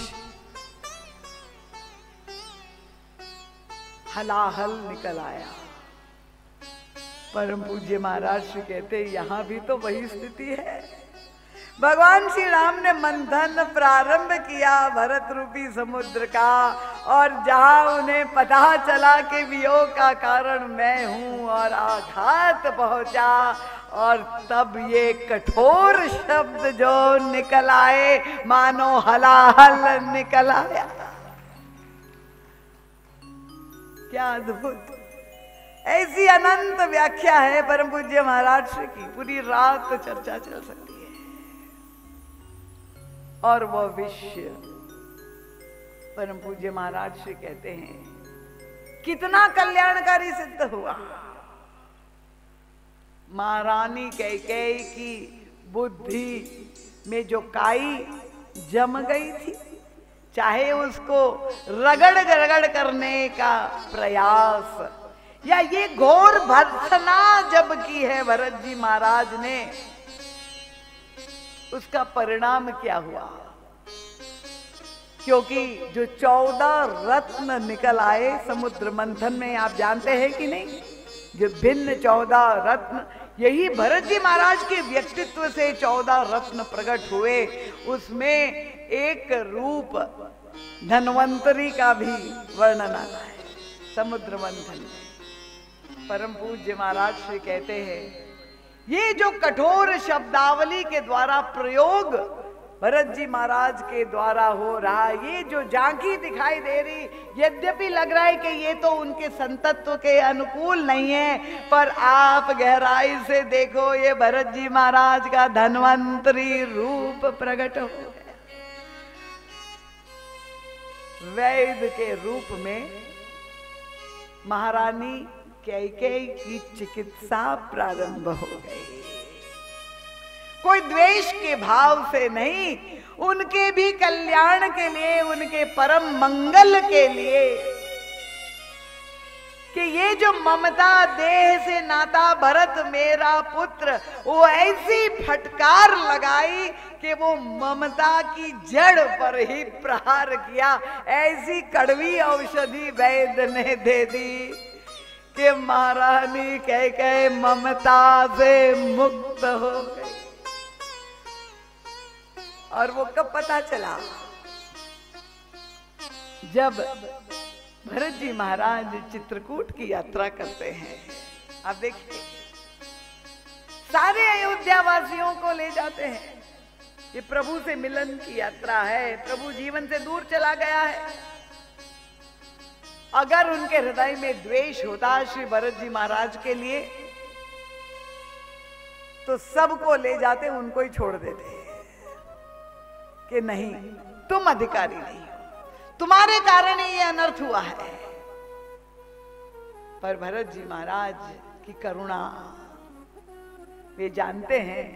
हलाहल निकल आया। परम पूज्य महाराज श्री कहते यहाँ भी तो वही स्थिति है। भगवान श्री राम ने मंथन प्रारंभ किया भरत रूपी समुद्र का, और जहां उन्हें पता चला कि वियोग का कारण मैं हूं और आघात पहुंचा, और तब ये कठोर शब्द जो निकल आए मानो हलाहल निकल आया। क्या अद्भुत, ऐसी अनंत व्याख्या है परम पूज्य महाराज श्री की, पूरी रात चर्चा चल सकती है। और वो विषय परम पूज्य महाराज श्री कहते हैं कितना कल्याणकारी सिद्ध हुआ। महारानी कैकेयी की बुद्धि में जो काई जम गई थी, चाहे उसको रगड़ रगड़ करने का प्रयास, या ये घोर भर्त्सना जब की है भरत जी महाराज ने, उसका परिणाम क्या हुआ? क्योंकि जो 14 रत्न निकल आए समुद्र मंथन में, आप जानते हैं कि नहीं, जो भिन्न 14 रत्न, यही भरत जी महाराज के व्यक्तित्व से 14 रत्न प्रकट हुए। उसमें एक रूप धन्वंतरी का भी वर्णन आता है समुद्र मंथन में। परम पूज्य महाराज श्री कहते हैं ये जो कठोर शब्दावली के द्वारा प्रयोग भरत जी महाराज के द्वारा हो रहा। ये जो झांकी दिखाई दे रही, यद्यपि लग रहा है कि ये तो उनके संतत्व के अनुकूल नहीं है, पर आप गहराई से देखो, ये भरत जी महाराज का धन्वंतरी रूप प्रकट हो गया। वैद्य के रूप में महारानी कैकेयी की चिकित्सा प्रारंभ हो गई। कोई द्वेष के भाव से नहीं, उनके भी कल्याण के लिए, उनके परम मंगल के लिए, कि ये जो ममता देह से नाता भरत मेरा पुत्र, वो ऐसी फटकार लगाई कि वो ममता की जड़ पर ही प्रहार किया। ऐसी कड़वी औषधि वैद्य ने दे दी कि महारानी कैकेयी ममता से मुक्त हो गई। और वो कब पता चला? जब भरत जी महाराज चित्रकूट की यात्रा करते हैं। आप देखिए, सारे अयोध्या वासियों को ले जाते हैं। ये प्रभु से मिलन की यात्रा है। प्रभु जीवन से दूर चला गया है। अगर उनके हृदय में द्वेष होता श्री भरत जी महाराज के लिए, तो सबको ले जाते, उनको ही छोड़ देते कि नहीं, तुम अधिकारी नहीं हो, तुम्हारे कारण ही ये अनर्थ हुआ है। पर भरत जी महाराज की करुणा, वे जानते हैं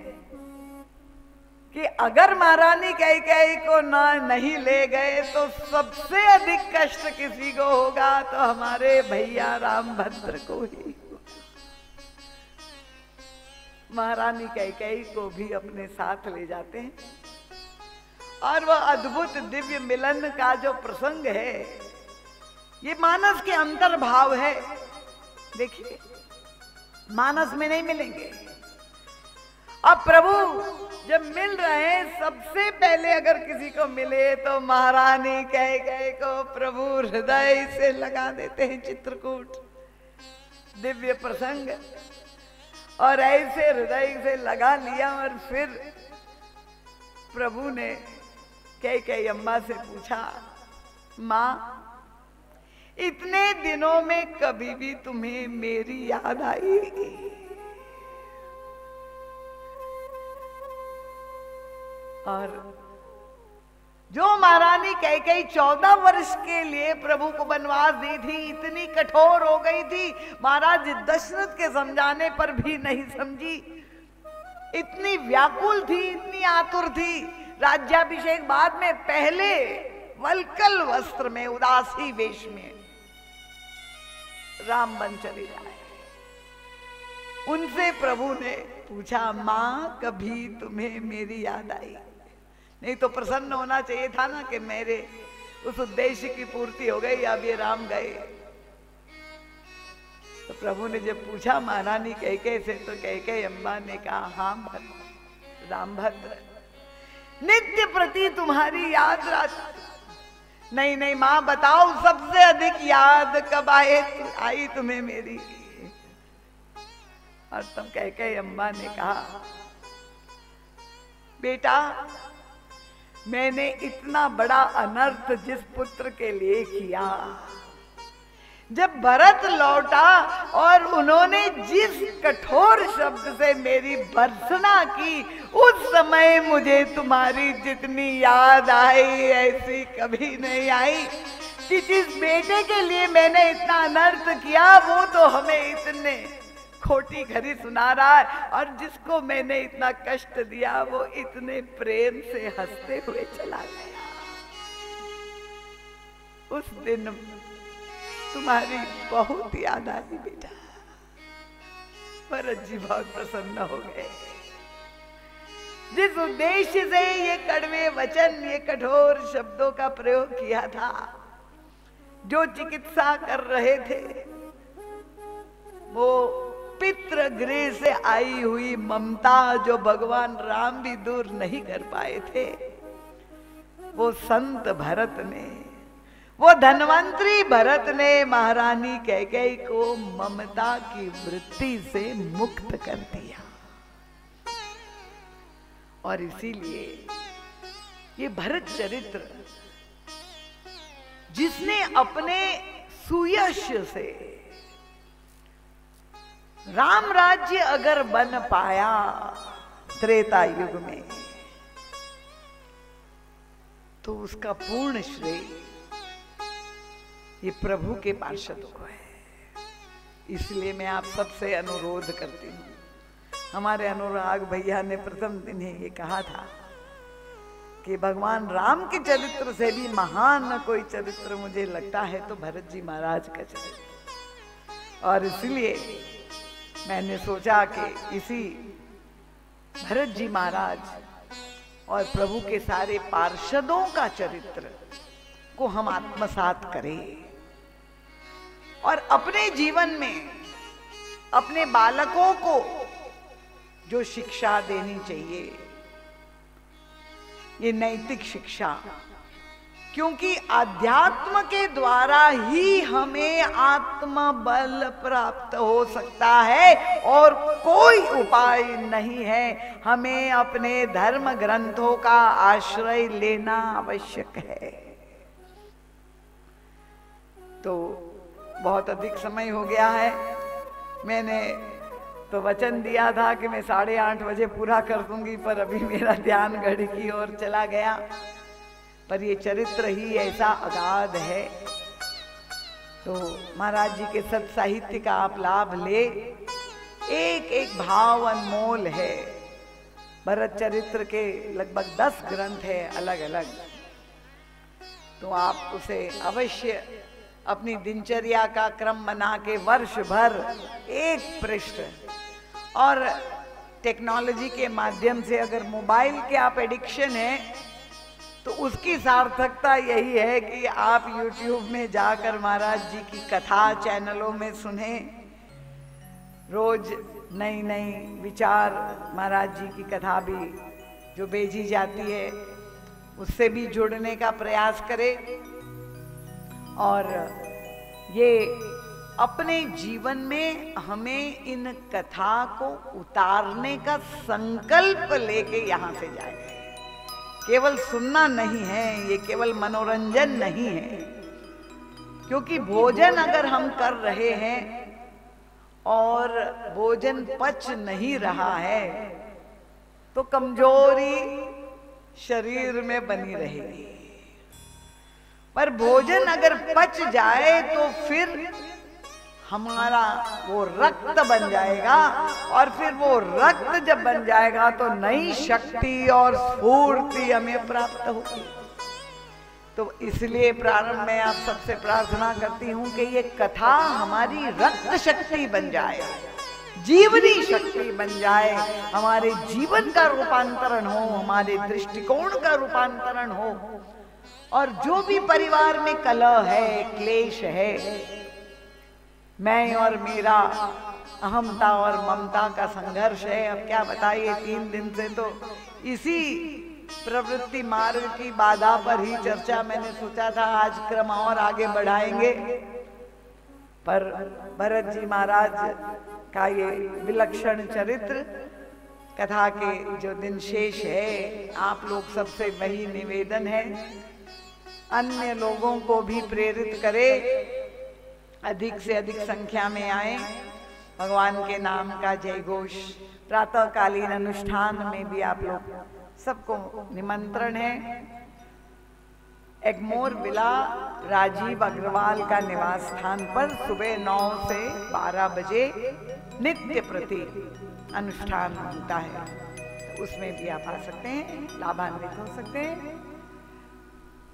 कि अगर महारानी कैकेयी को नहीं ले गए तो सबसे अधिक कष्ट किसी को होगा, तो हमारे भैया रामभद्र को ही। महारानी कैकेयी को भी अपने साथ ले जाते हैं। और वह अद्भुत दिव्य मिलन का जो प्रसंग है, ये मानस के अंतर्भाव है। देखिए, मानस में नहीं मिलेंगे। अब प्रभु जब मिल रहे हैं, सबसे पहले अगर किसी को मिले तो महारानी कैकेयी को प्रभु हृदय से लगा देते हैं। चित्रकूट दिव्य प्रसंग, और ऐसे हृदय से लगा लिया। और फिर प्रभु ने कैकेयी अम्मा से पूछा, माँ, इतने दिनों में कभी भी तुम्हें मेरी याद आई? और जो महारानी कैकेयी 14 वर्ष के लिए प्रभु को वनवास दी थी, इतनी कठोर हो गई थी, महाराज दशरथ के समझाने पर भी नहीं समझी। इतनी व्याकुल थी, इतनी आतुर थी। राज्याभिषेक बाद में पहले वलकल वस्त्र में, उदासी वेश में राम बन चले जाए। उनसे प्रभु ने पूछा, माँ, कभी तुम्हें मेरी याद आई? नहीं तो प्रसन्न होना चाहिए था ना कि मेरे उस उद्देश्य की पूर्ति हो गई, अब ये राम गए। तो प्रभु ने जब पूछा महारानी कैकेयी से, तो कैकेयी अम्मा ने कहा, हाँ रामभद्र, नित्य प्रति तुम्हारी याद रात। नहीं नहीं माँ, बताओ, सबसे अधिक याद कब आई तुम्हें मेरी? और तब कैकेयी अम्मा ने कहा, बेटा, मैंने इतना बड़ा अनर्थ जिस पुत्र के लिए किया, जब भरत लौटा और उन्होंने जिस कठोर शब्द से मेरी भर्त्सना की, उस समय मुझे तुम्हारी जितनी याद आई, ऐसी कभी नहीं आई। कि जिस बेटे के लिए मैंने इतना अनर्थ किया, वो तो हमें इतने खोटी खरी सुना रहा है, और जिसको मैंने इतना कष्ट दिया, वो इतने प्रेम से हंसते हुए चला गया। उस दिन तुम्हारी बहुत याद आई बेटा। भरत जी बहुत प्रसन्न हो गए। जिस उद्देश्य से ये कड़वे वचन, ये कठोर शब्दों का प्रयोग किया था, जो चिकित्सा कर रहे थे, वो पितृ गृह से आई हुई ममता, जो भगवान राम भी दूर नहीं कर पाए थे, वो संत भरत ने, वो धन्वंतरी भरत ने महारानी कैकेयी को ममता की वृत्ति से मुक्त कर दिया। और इसीलिए ये भरत चरित्र जिसने अपने सुयश से राम राज्य अगर बन पाया त्रेता युग में, तो उसका पूर्ण श्रेय ये प्रभु के पार्षदों को है। इसलिए मैं आप सबसे अनुरोध करती हूं, हमारे अनुराग भैया ने प्रथम दिन ही ये कहा था कि भगवान राम के चरित्र से भी महान कोई चरित्र मुझे लगता है तो भरत जी महाराज का चरित्र। और इसलिए मैंने सोचा कि इसी भरत जी महाराज और प्रभु के सारे पार्षदों का चरित्र को हम आत्मसात करें और अपने जीवन में अपने बालकों को जो शिक्षा देनी चाहिए, ये नैतिक शिक्षा, क्योंकि अध्यात्म के द्वारा ही हमें आत्मबल प्राप्त हो सकता है और कोई उपाय नहीं है। हमें अपने धर्म ग्रंथों का आश्रय लेना आवश्यक है। तो बहुत अधिक समय हो गया है, मैंने तो वचन दिया था कि मैं 8:30 बजे पूरा कर दूंगी, पर अभी मेरा ध्यान घड़ी की ओर चला गया। पर ये चरित्र ही ऐसा अगाध है, तो महाराज जी के सत साहित्य का आप लाभ ले। एक एक भाव अनमोल है। भरत चरित्र के लगभग 10 ग्रंथ है अलग अलग, तो आप उसे अवश्य अपनी दिनचर्या का क्रम बना के वर्ष भर एक पृष्ठ, और टेक्नोलॉजी के माध्यम से अगर मोबाइल के आप एडिक्शन है तो उसकी सार्थकता यही है कि आप YouTube में जाकर महाराज जी की कथा चैनलों में सुने। रोज नई नई विचार महाराज जी की कथा भी जो भेजी जाती है उससे भी जुड़ने का प्रयास करें, और ये अपने जीवन में हमें इन कथा को उतारने का संकल्प लेके यहां से जाए। केवल सुनना नहीं है, ये केवल मनोरंजन नहीं है, क्योंकि भोजन अगर हम कर रहे हैं और भोजन पच नहीं रहा है तो कमजोरी शरीर में बनी रहेगी। पर भोजन अगर पच जाए तो फिर हमारा वो रक्त बन जाएगा, और फिर वो रक्त जब बन जाएगा तो नई शक्ति और स्फूर्ति हमें प्राप्त होगी। तो इसलिए प्रारंभ में आप सबसे प्रार्थना करती हूं कि ये कथा हमारी रक्त शक्ति बन जाए, जीवनी शक्ति बन जाए, हमारे जीवन का रूपांतरण हो, हमारे दृष्टिकोण का रूपांतरण हो। और जो भी परिवार में कलह है, क्लेश है, मैं और मेरा, अहमता और ममता का संघर्ष है, अब क्या बताइए 3 दिन से तो इसी प्रवृत्ति मार्ग की बाधा पर ही चर्चा। मैंने सोचा था आज क्रम और आगे बढ़ाएंगे, पर भरत जी महाराज का ये विलक्षण चरित्र कथा के जो दिन शेष है, आप लोग सबसे वही निवेदन है, अन्य लोगों को भी प्रेरित करे, अधिक से अधिक संख्या में आए, भगवान के नाम का जय घोष। प्रातःकालीन अनुष्ठान में भी आप लोग सबको निमंत्रण है। एग्मोर विला राजीव अग्रवाल का निवास स्थान पर सुबह 9 से 12 बजे नित्य प्रति अनुष्ठान होता है, तो उसमें भी आप आ सकते हैं, लाभान्वित हो सकते हैं।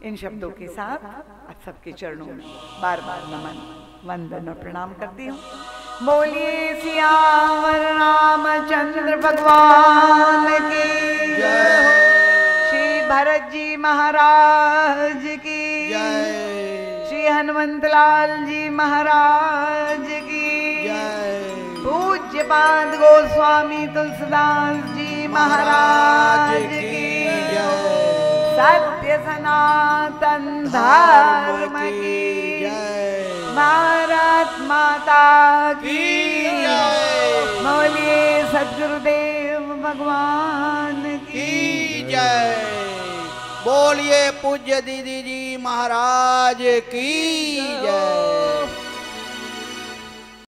इन शब्दों के साथ आप सबके चरणों में बार बार नमन वंदन और प्रणाम करती हूँ। बोलिए सियावर रामचंद्र भगवान की जय, श्री भरत जी महाराज की जय, श्री हनुमंतलाल जी महाराज की जय, पूज्यपाद गोस्वामी तुलसीदास जी महाराज की जय, सत्य सनातन धर्म की जय, भारत माता की जय, बोलिए सद्गुरुदेव भगवान की जय। बोलिए पूज्य दीदी जी महाराज की जय।